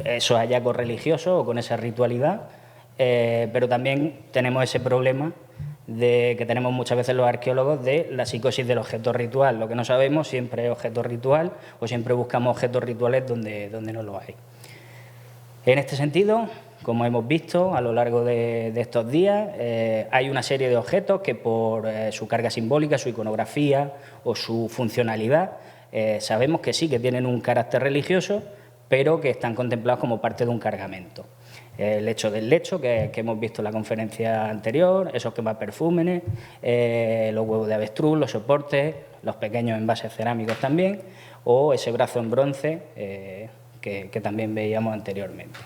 esos hallazgos religiosos o con esa ritualidad, pero también tenemos ese problema que tenemos muchas veces los arqueólogos de la psicosis del objeto ritual. Lo que no sabemos siempre es objeto ritual o siempre buscamos objetos rituales donde no lo hay. En este sentido, como hemos visto a lo largo de estos días, hay una serie de objetos que por su carga simbólica, su iconografía o su funcionalidad, sabemos que sí que tienen un carácter religioso, pero que están contemplados como parte de un cargamento. El hecho del lecho, que hemos visto en la conferencia anterior, esos quemapérfumes, los huevos de avestruz, los soportes, los pequeños envases cerámicos también, o ese brazo en bronce que también veíamos anteriormente.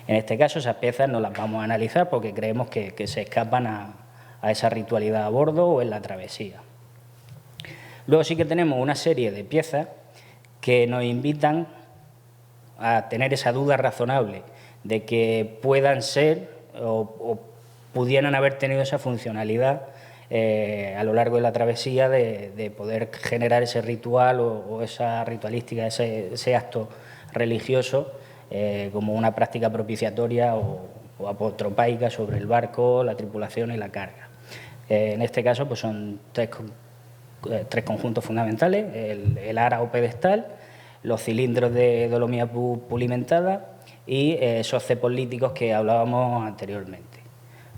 En este caso, esas piezas no las vamos a analizar porque creemos que se escapan a esa ritualidad a bordo o en la travesía. Luego sí que tenemos una serie de piezas que nos invitan a tener esa duda razonable de que puedan ser o pudieran haber tenido esa funcionalidad a lo largo de la travesía de poder generar ese ritual o esa ritualística, ese acto religioso como una práctica propiciatoria o apotropaica sobre el barco, la tripulación y la carga. En este caso pues son tres conjuntos fundamentales: el ara o pedestal, los cilindros de dolomía pulimentada y esos cepos líticos que hablábamos anteriormente.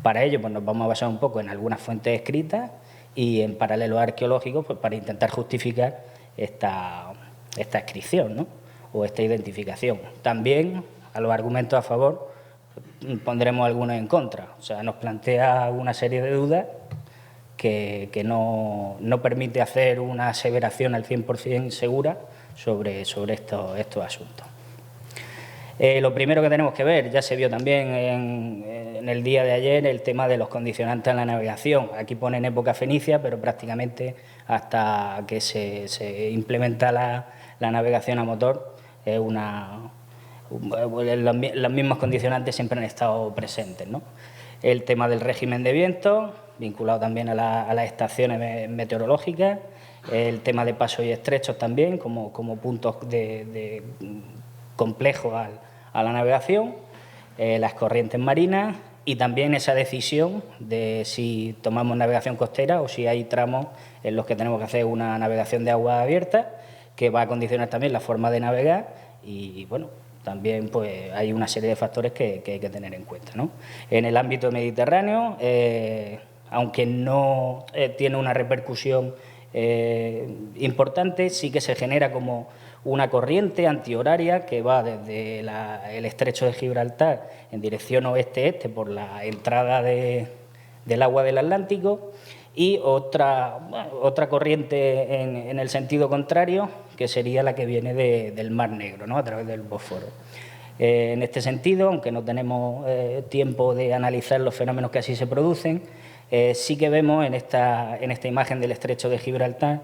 Para ello pues nos vamos a basar un poco en algunas fuentes escritas y en paralelos arqueológicos pues, para intentar justificar esta inscripción, ¿no? O esta identificación. También a los argumentos a favor pondremos algunos en contra. O sea, nos plantea una serie de dudas que no permite hacer una aseveración al 100% segura sobre estos asuntos. Lo primero que tenemos que ver, ya se vio también en el día de ayer, el tema de los condicionantes en la navegación. Aquí pone en época fenicia, pero prácticamente hasta que se implementa la navegación a motor, los mismos condicionantes siempre han estado presentes, ¿no? El tema del régimen de viento, vinculado también a las estaciones meteorológicas, el tema de pasos y estrechos también, como puntos de complejos a la navegación, las corrientes marinas y también esa decisión de si tomamos navegación costera o si hay tramos en los que tenemos que hacer una navegación de agua abierta, que va a condicionar también la forma de navegar y, bueno, también pues, hay una serie de factores que hay que tener en cuenta, ¿no? En el ámbito mediterráneo, aunque no tiene una repercusión importante, sí que se genera como una corriente antihoraria que va desde el estrecho de Gibraltar en dirección oeste-este por la entrada del agua del Atlántico y otra corriente en el sentido contrario, que sería la que viene del Mar Negro, ¿no? A través del Bósforo. En este sentido, aunque no tenemos tiempo de analizar los fenómenos que así se producen, sí que vemos en esta imagen del estrecho de Gibraltar,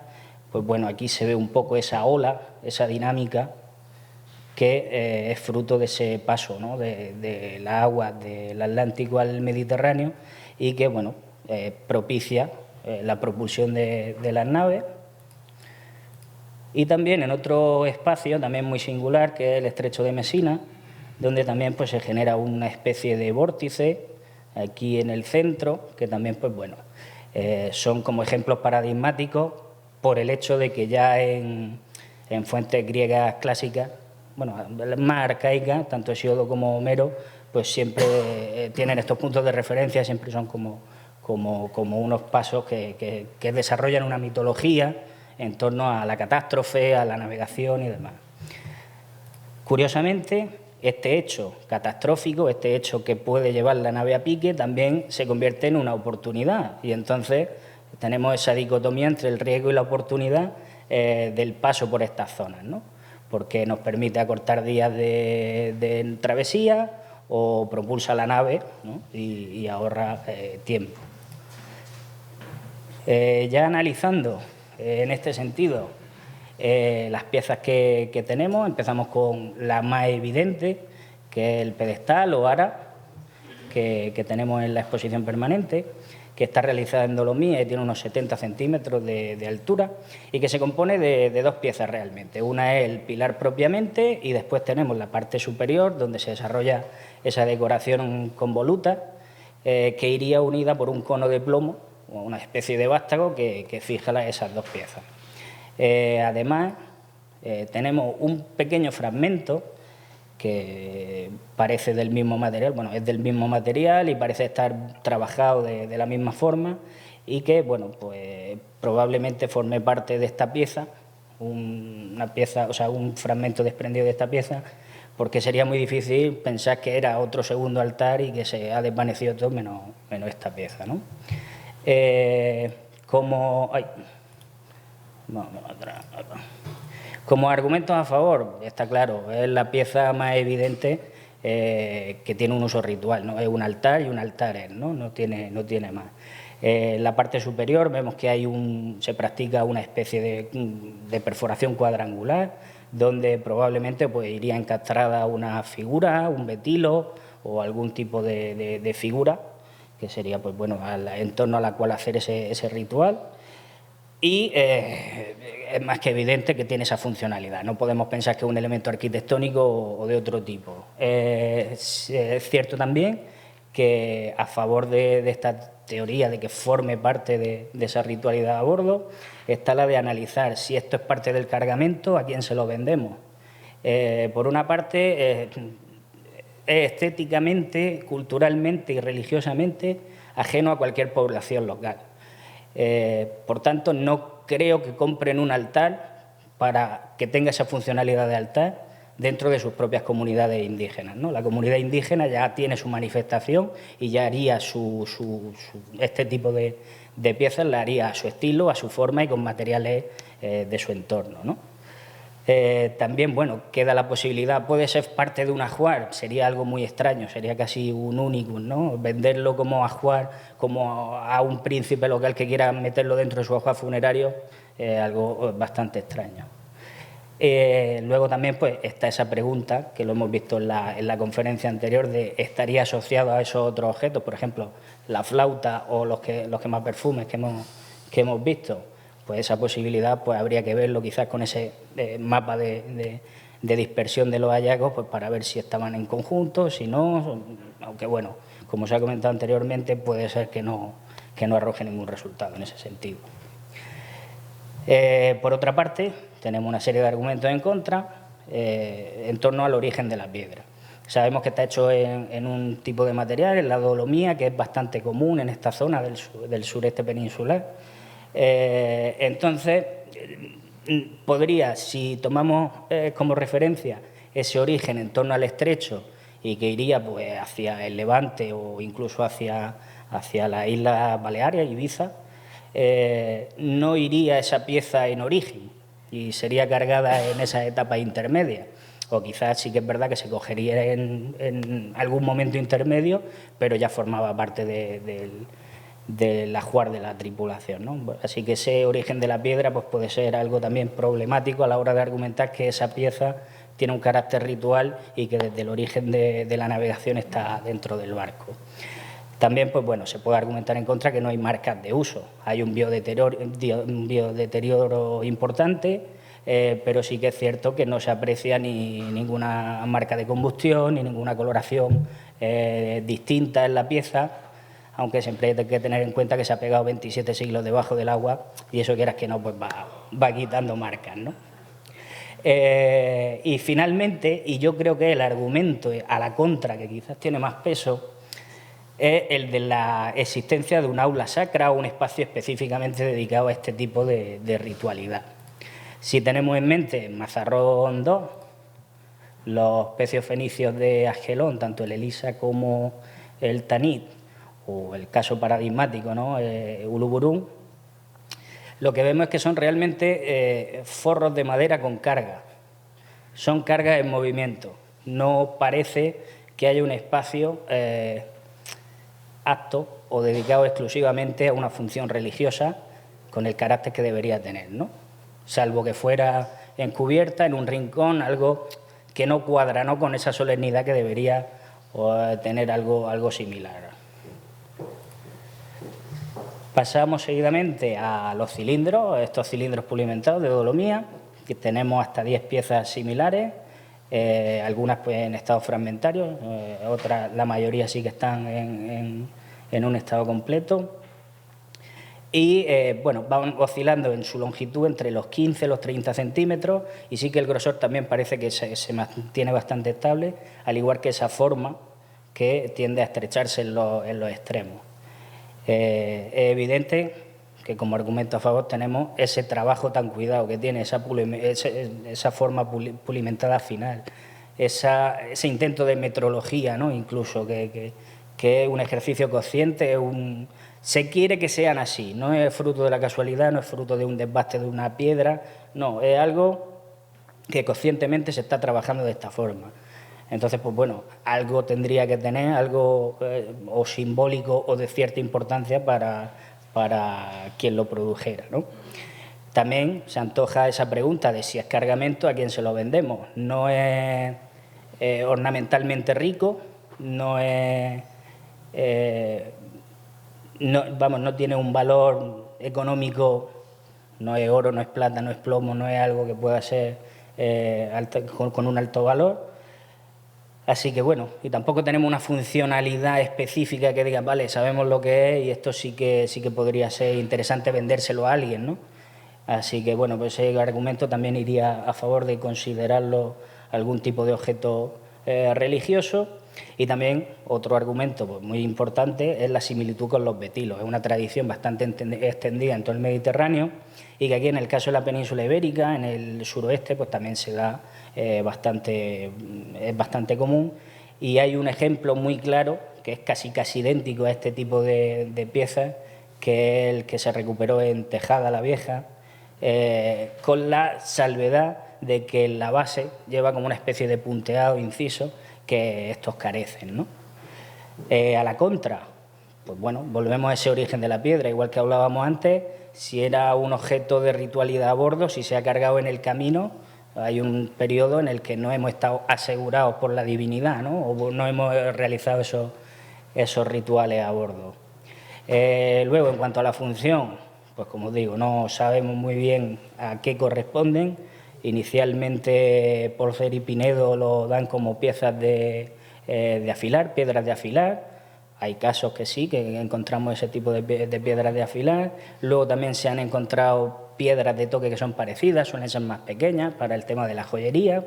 pues bueno, aquí se ve un poco esa ola, esa dinámica que es fruto de ese paso, ¿no? de la agua del Atlántico al Mediterráneo y que, bueno, propicia la propulsión de las naves. Y también en otro espacio, también muy singular, que es el estrecho de Mesina, donde también pues, se genera una especie de vórtice aquí en el centro, que también, pues bueno, son como ejemplos paradigmáticos por el hecho de que ya en fuentes griegas clásicas, bueno, más arcaicas, tanto Hesíodo como Homero, pues siempre tienen estos puntos de referencia, siempre son como unos pasos que desarrollan una mitología en torno a la catástrofe, a la navegación y demás. Curiosamente, este hecho catastrófico, este hecho que puede llevar la nave a pique, también se convierte en una oportunidad y entonces tenemos esa dicotomía entre el riesgo y la oportunidad del paso por estas zonas, ¿no? Porque nos permite acortar días de travesía o propulsa la nave, ¿no? y ahorra tiempo. Ya analizando en este sentido las piezas que tenemos, empezamos con la más evidente, que es el pedestal o ara, que tenemos en la exposición permanente, que está realizada en dolomía y tiene unos 70 centímetros de altura y que se compone de dos piezas realmente. Una es el pilar propiamente y después tenemos la parte superior donde se desarrolla esa decoración con voluta que iría unida por un cono de plomo o una especie de vástago que fija esas dos piezas. Además, tenemos un pequeño fragmento que parece del mismo material, bueno, es del mismo material y parece estar trabajado de la misma forma y que, bueno, pues probablemente forme parte de esta pieza, una pieza, o sea, un fragmento desprendido de esta pieza, porque sería muy difícil pensar que era otro segundo altar y que se ha desvanecido todo menos esta pieza, ¿no? Como argumentos a favor, está claro, es la pieza más evidente que tiene un uso ritual, ¿no? Es un altar y un altares, no tiene más. En la parte superior vemos que se practica una especie de perforación cuadrangular, donde probablemente pues, iría encastrada una figura, un betilo o algún tipo de figura, que sería pues, bueno, en torno a la cual hacer ese ritual. Y es más que evidente que tiene esa funcionalidad. No podemos pensar que es un elemento arquitectónico o de otro tipo. Es cierto también que a favor de esta teoría de que forme parte de esa ritualidad a bordo está la de analizar si esto es parte del cargamento, a quién se lo vendemos. Por una parte, es estéticamente, culturalmente y religiosamente ajeno a cualquier población local. Por tanto, no creo que compren un altar para que tenga esa funcionalidad de altar dentro de sus propias comunidades indígenas, ¿no? La comunidad indígena ya tiene su manifestación y ya haría este tipo de piezas, la haría a su estilo, a su forma y con materiales de su entorno, ¿no? También, bueno, queda la posibilidad, puede ser parte de un ajuar, sería algo muy extraño, sería casi un únicum, ¿no? Venderlo como ajuar, como a un príncipe local que quiera meterlo dentro de su ajuar funerario, algo bastante extraño. Luego también pues, está esa pregunta, que lo hemos visto en la conferencia anterior, de ¿estaría asociado a esos otros objetos? Por ejemplo, la flauta o los quemas perfumes que hemos visto. Pues esa posibilidad pues habría que verlo quizás con ese mapa de dispersión de los hallazgos pues para ver si estaban en conjunto, si no, aunque bueno, como se ha comentado anteriormente, puede ser que no arroje ningún resultado en ese sentido. Por otra parte, tenemos una serie de argumentos en contra en torno al origen de la piedra. Sabemos que está hecho en un tipo de material, en la dolomía, que es bastante común en esta zona del sureste peninsular. Entonces, si tomamos como referencia ese origen en torno al estrecho y que iría pues, hacia el Levante o incluso hacia las Islas Baleares, Ibiza, no iría esa pieza en origen y sería cargada en esas etapas intermedias. O quizás sí que es verdad que se cogería en algún momento intermedio, pero ya formaba parte del ajuar de la tripulación, ¿no? Así que ese origen de la piedra pues puede ser algo también problemático a la hora de argumentar que esa pieza tiene un carácter ritual y que desde el origen de la navegación está dentro del barco. También, pues bueno, se puede argumentar en contra que no hay marcas de uso. Hay un biodeterioro importante, pero sí que es cierto que no se aprecia ni ninguna marca de combustión, ni ninguna coloración distinta en la pieza, aunque siempre hay que tener en cuenta que se ha pegado 27 siglos debajo del agua y eso, quieras que no, pues va quitando marcas, ¿no? Y finalmente, y yo creo que el argumento a la contra, que quizás tiene más peso, es el de la existencia de un aula sacra o un espacio específicamente dedicado a este tipo de ritualidad. Si tenemos en mente Mazarrón II, los pecios fenicios de Asgelón, tanto el Elisa como el Tanit, o el caso paradigmático, ¿no? Uluburún, lo que vemos es que son realmente forros de madera con carga. Son cargas en movimiento. No parece que haya un espacio apto o dedicado exclusivamente a una función religiosa con el carácter que debería tener, ¿no? Salvo que fuera encubierta en un rincón, algo que no cuadra, ¿no?, con esa solemnidad que debería tener algo similar. Pasamos seguidamente a los cilindros, estos cilindros pulimentados de dolomía, que tenemos hasta 10 piezas similares, algunas pues en estado fragmentario, otras, la mayoría sí que están en un estado completo. Y bueno, van oscilando en su longitud entre los 15 y los 30 centímetros y sí que el grosor también parece que se mantiene bastante estable, al igual que esa forma que tiende a estrecharse en los extremos. Es evidente que como argumento a favor tenemos ese trabajo tan cuidado que tiene esa forma pulimentada final, ese intento de metrología, ¿no?, incluso, que es un ejercicio consciente, se quiere que sean así, no es fruto de la casualidad, no es fruto de un desbaste de una piedra, no, es algo que conscientemente se está trabajando de esta forma. Entonces, pues bueno, algo tendría que tener, algo o simbólico o de cierta importancia para quien lo produjera, ¿no? También se antoja esa pregunta de si es cargamento, ¿a quién se lo vendemos? No es ornamentalmente rico, no es... no tiene un valor económico, no es oro, no es plata, no es plomo, no es algo que pueda ser con un alto valor. Así que bueno, y tampoco tenemos una funcionalidad específica que diga, vale, sabemos lo que es y esto sí que podría ser interesante vendérselo a alguien, ¿no? Así que bueno, pues ese argumento también iría a favor de considerarlo algún tipo de objeto religioso. Y también otro argumento pues, muy importante es la similitud con los betilos. Es una tradición bastante extendida en todo el Mediterráneo y que aquí en el caso de la península ibérica, en el suroeste, pues también se da es bastante común. Y hay un ejemplo muy claro que es casi idéntico a este tipo de piezas, que es el que se recuperó en Tejada la Vieja, con la salvedad de que la base lleva como una especie de punteado inciso que estos carecen, ¿no? A la contra, pues bueno, volvemos a ese origen de la piedra, igual que hablábamos antes, si era un objeto de ritualidad a bordo, si se ha cargado en el camino, hay un periodo en el que no hemos estado asegurados por la divinidad, ¿no? O no hemos realizado esos rituales a bordo. Luego, en cuanto a la función, pues como digo, no sabemos muy bien a qué corresponden. Inicialmente Porcer y Pinedo lo dan como piezas de afilar, piedras de afilar. Hay casos que sí, que encontramos ese tipo de piedras de afilar. Luego también se han encontrado piedras de toque que son parecidas, suelen ser más pequeñas para el tema de la joyería.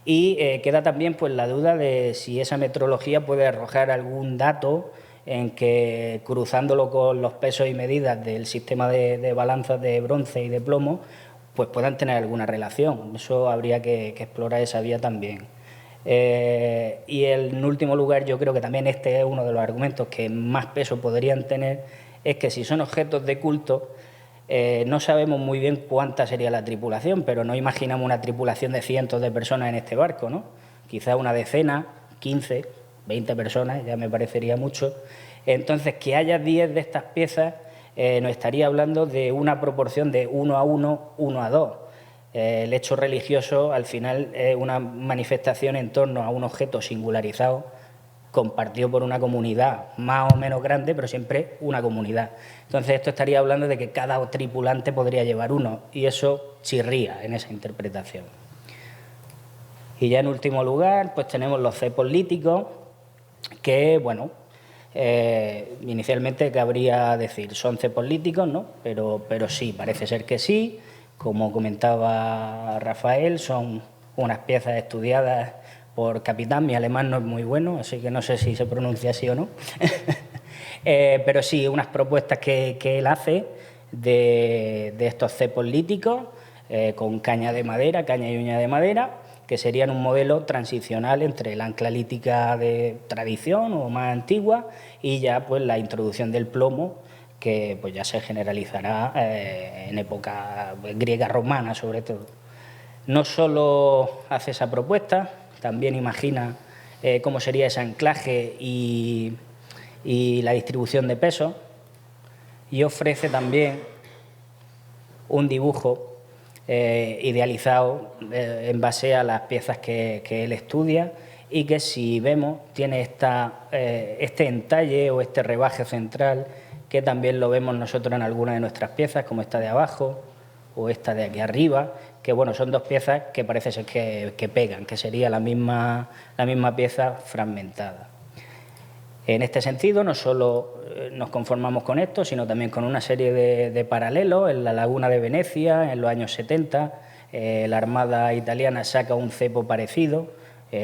Y queda también pues, la duda de si esa metrología puede arrojar algún dato en que, cruzándolo con los pesos y medidas del sistema de balanzas de bronce y de plomo, pues puedan tener alguna relación. Eso habría que explorar esa vía también. Y en último lugar, yo creo que también este es uno de los argumentos que más peso podrían tener, es que si son objetos de culto, no sabemos muy bien cuánta sería la tripulación, pero no imaginamos una tripulación de cientos de personas en este barco, ¿no? Quizá una decena, 15, 20 personas, ya me parecería mucho. Entonces, que haya 10 de estas piezas nos estaría hablando de una proporción de 1 a 1, 1 a 2. El hecho religioso, al final, es una manifestación en torno a un objeto singularizado, compartido por una comunidad más o menos grande, pero siempre una comunidad. Entonces, esto estaría hablando de que cada tripulante podría llevar uno, y eso chirría en esa interpretación. Y ya en último lugar, pues tenemos los cepos líticos, que, bueno, inicialmente cabría decir, son cepos líticos, ¿no? Pero sí, parece ser que sí. Como comentaba Rafael, son unas piezas estudiadas por Capitán. Mi alemán no es muy bueno, así que no sé si se pronuncia así o no. Pero sí, unas propuestas que él hace de estos cepos líticos con caña de madera, caña y uña de madera, que serían un modelo transicional entre la ancla lítica de tradición o más antigua y ya pues la introducción del plomo, que pues ya se generalizará en época griega romana sobre todo. No solo hace esa propuesta, también imagina cómo sería ese anclaje y la distribución de peso, y ofrece también un dibujo idealizado en base a las piezas que él estudia, y que, si vemos, tiene este entalle o este rebaje central, que también lo vemos nosotros en algunas de nuestras piezas, como esta de abajo o esta de aquí arriba, que bueno, son dos piezas que parece ser que pegan, que sería la misma pieza fragmentada. En este sentido, no solo nos conformamos con esto, sino también con una serie de paralelos. En la laguna de Venecia, en los años 70, la Armada italiana saca un cepo parecido,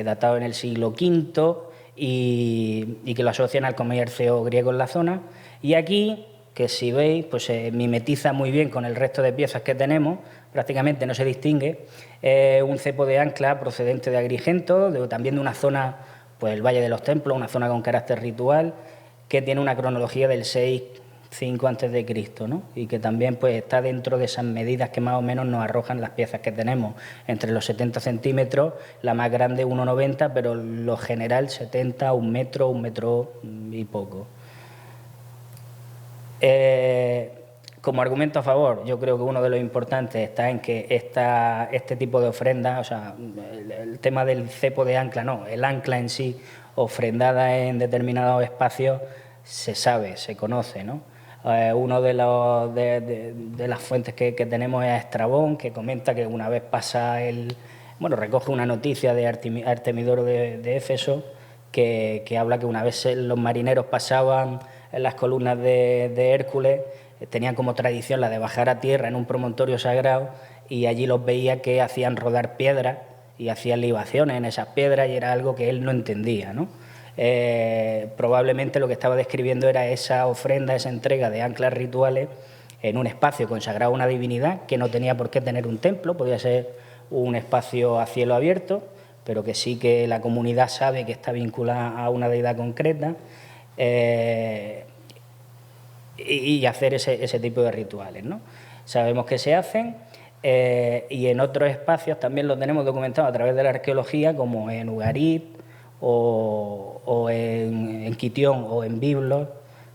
datado en el siglo V, y que lo asocian al comercio griego en la zona. Y aquí, que si veis, pues se mimetiza muy bien con el resto de piezas que tenemos, prácticamente no se distingue, un cepo de ancla procedente de Agrigento, también de una zona, pues el Valle de los Templos, una zona con carácter ritual, que tiene una cronología del 6-5 a.C., ¿no? Y que también pues está dentro de esas medidas que más o menos nos arrojan las piezas que tenemos, entre los 70 centímetros, la más grande 1,90, pero lo general 70, 1 metro y poco. Como argumento a favor, yo creo que uno de los importantes está en que este tipo de ofrendas, o sea, el tema del cepo de ancla, no, el ancla en sí, ofrendada en determinados espacios, se sabe, se conoce, ¿no? Uno de las fuentes que tenemos es Estrabón, que comenta que una vez pasa recoge una noticia de Artemidoro de Éfeso, que habla que una vez los marineros pasaban en las columnas de Hércules, tenían como tradición la de bajar a tierra en un promontorio sagrado, y allí los veía que hacían rodar piedras y hacían libaciones en esas piedras, y era algo que él no entendía, ¿no? Probablemente lo que estaba describiendo era esa ofrenda, esa entrega de anclas rituales en un espacio consagrado a una divinidad, que no tenía por qué tener un templo, podía ser un espacio a cielo abierto, pero que sí que la comunidad sabe que está vinculada a una deidad concreta, y hacer ese tipo de rituales, ¿no? Sabemos que se hacen, y en otros espacios también lo tenemos documentado a través de la arqueología, como en Ugarit o en Quitión o en Biblos.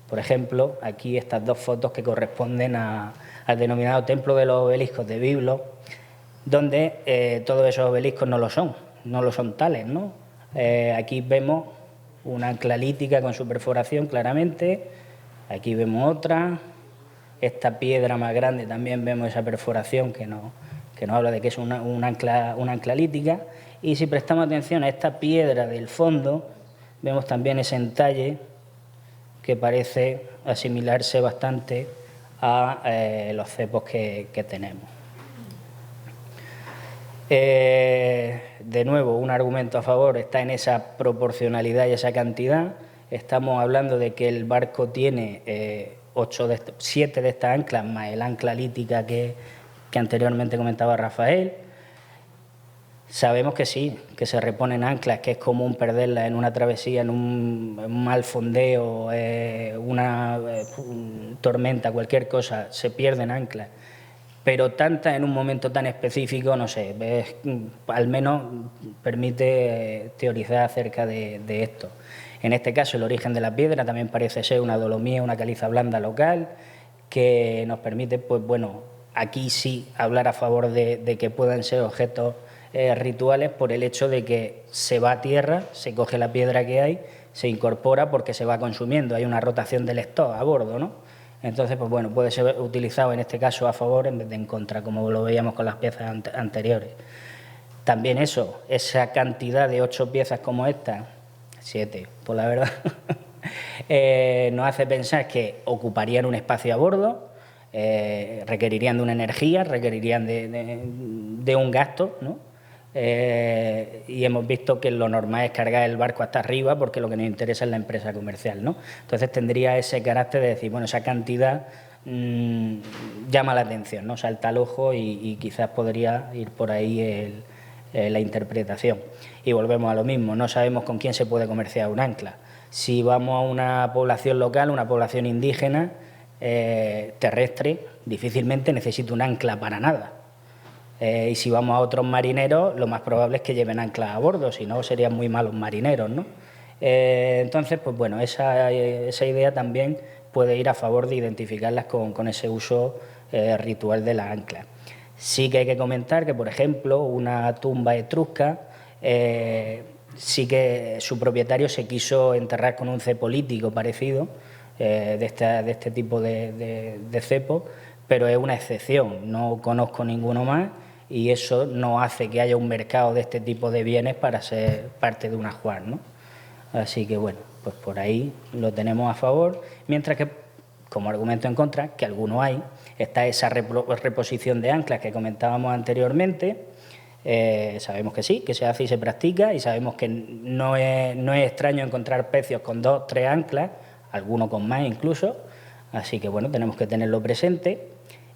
Por ejemplo, aquí estas dos fotos que corresponden al denominado Templo de los Obeliscos de Biblos, donde todos esos obeliscos no lo son tales, ¿no? Aquí vemos una ancla lítica con su perforación claramente, aquí vemos otra, esta piedra más grande también vemos esa perforación que nos habla de que es una ancla lítica, y si prestamos atención a esta piedra del fondo, vemos también ese entalle que parece asimilarse bastante a los cepos que tenemos. De nuevo, un argumento a favor está en esa proporcionalidad y esa cantidad. Estamos hablando de que el barco tiene 7 de estas anclas, más el ancla lítica que anteriormente comentaba Rafael. Sabemos que sí, que se reponen anclas, que es común perderlas en una travesía, en un mal fondeo, una tormenta, cualquier cosa, se pierden anclas. Pero tantas en un momento tan específico, no sé, al menos permite teorizar acerca de esto. En este caso, el origen de la piedra también parece ser una dolomía, una caliza blanda local, que nos permite, pues bueno, aquí sí hablar a favor de que puedan ser objetos rituales por el hecho de que se va a tierra, se coge la piedra que hay, se incorpora porque se va consumiendo, hay una rotación del stock a bordo, ¿no? Entonces, pues bueno, puede ser utilizado en este caso a favor en vez de en contra, como lo veíamos con las piezas anteriores. También eso, esa cantidad de 8 piezas como esta, 7, pues la verdad, nos hace pensar que ocuparían un espacio a bordo, requerirían de una energía, requerirían de un gasto, ¿no? Y hemos visto que lo normal es cargar el barco hasta arriba porque lo que nos interesa es la empresa comercial, ¿no? Entonces tendría ese carácter de decir, bueno, esa cantidad llama la atención, ¿no? Salta al ojo y quizás podría ir por ahí la interpretación. Y volvemos a lo mismo, no sabemos con quién se puede comerciar un ancla. Si vamos a una población local, una población indígena, terrestre, difícilmente necesita un ancla para nada. Y si vamos a otros marineros, lo más probable es que lleven anclas a bordo, si no serían muy malos marineros, ¿no? Entonces, pues bueno, esa idea también puede ir a favor de identificarlas con ese uso ritual de la ancla. Sí que hay que comentar que, por ejemplo, una tumba etrusca, sí que su propietario se quiso enterrar con un cepo lítico parecido, de este tipo de cepo, pero es una excepción, no conozco ninguno más y eso no hace que haya un mercado de este tipo de bienes para ser parte de un ajuar, ¿no? Así que, bueno, pues por ahí lo tenemos a favor, mientras que, como argumento en contra, que alguno hay, está esa reposición de anclas que comentábamos anteriormente. Sabemos que sí, que se hace y se practica, y sabemos que no es extraño encontrar pecios con 2, 3 anclas, algunos con más incluso, así que, bueno, tenemos que tenerlo presente.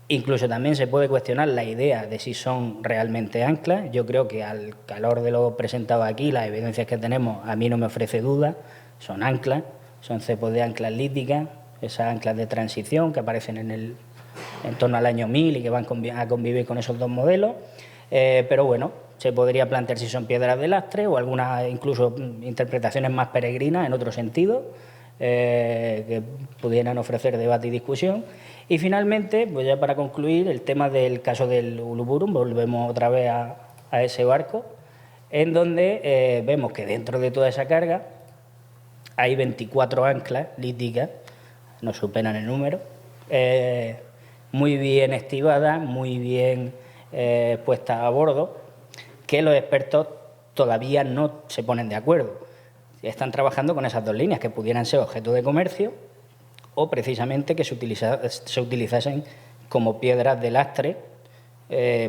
Incluso también se puede cuestionar la idea de si son realmente anclas. Yo creo que al calor de lo presentado aquí, las evidencias que tenemos, a mí no me ofrece duda, son anclas, son cepos de anclas líticas, esas anclas de transición que aparecen en torno al año 1000 y que van a convivir con esos dos modelos. Pero bueno, se podría plantear si son piedras de lastre o algunas incluso interpretaciones más peregrinas en otro sentido, que pudieran ofrecer debate y discusión. Y finalmente, pues ya para concluir, el tema del caso del Uluburun, volvemos otra vez a ese barco, en donde vemos que dentro de toda esa carga hay 24 anclas líticas, no superan el número, muy bien estivadas, muy bien puestas a bordo, que los expertos todavía no se ponen de acuerdo. Están trabajando con esas dos líneas, que pudieran ser objeto de comercio o precisamente que se utilizasen como piedras de lastre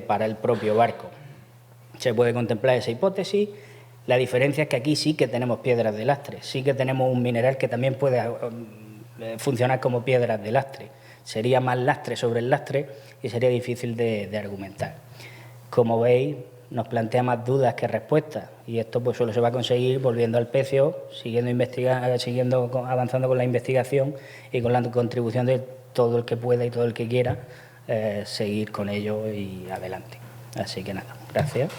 para el propio barco. Se puede contemplar esa hipótesis. La diferencia es que aquí sí que tenemos piedras de lastre, sí que tenemos un mineral que también puede funcionar como piedras de lastre. Sería más lastre sobre el lastre y sería difícil de argumentar. Como veis, nos plantea más dudas que respuestas, y esto pues solo se va a conseguir volviendo al pecio, siguiendo avanzando con la investigación y con la contribución de todo el que pueda y todo el que quiera seguir con ello y adelante. Así que nada, gracias.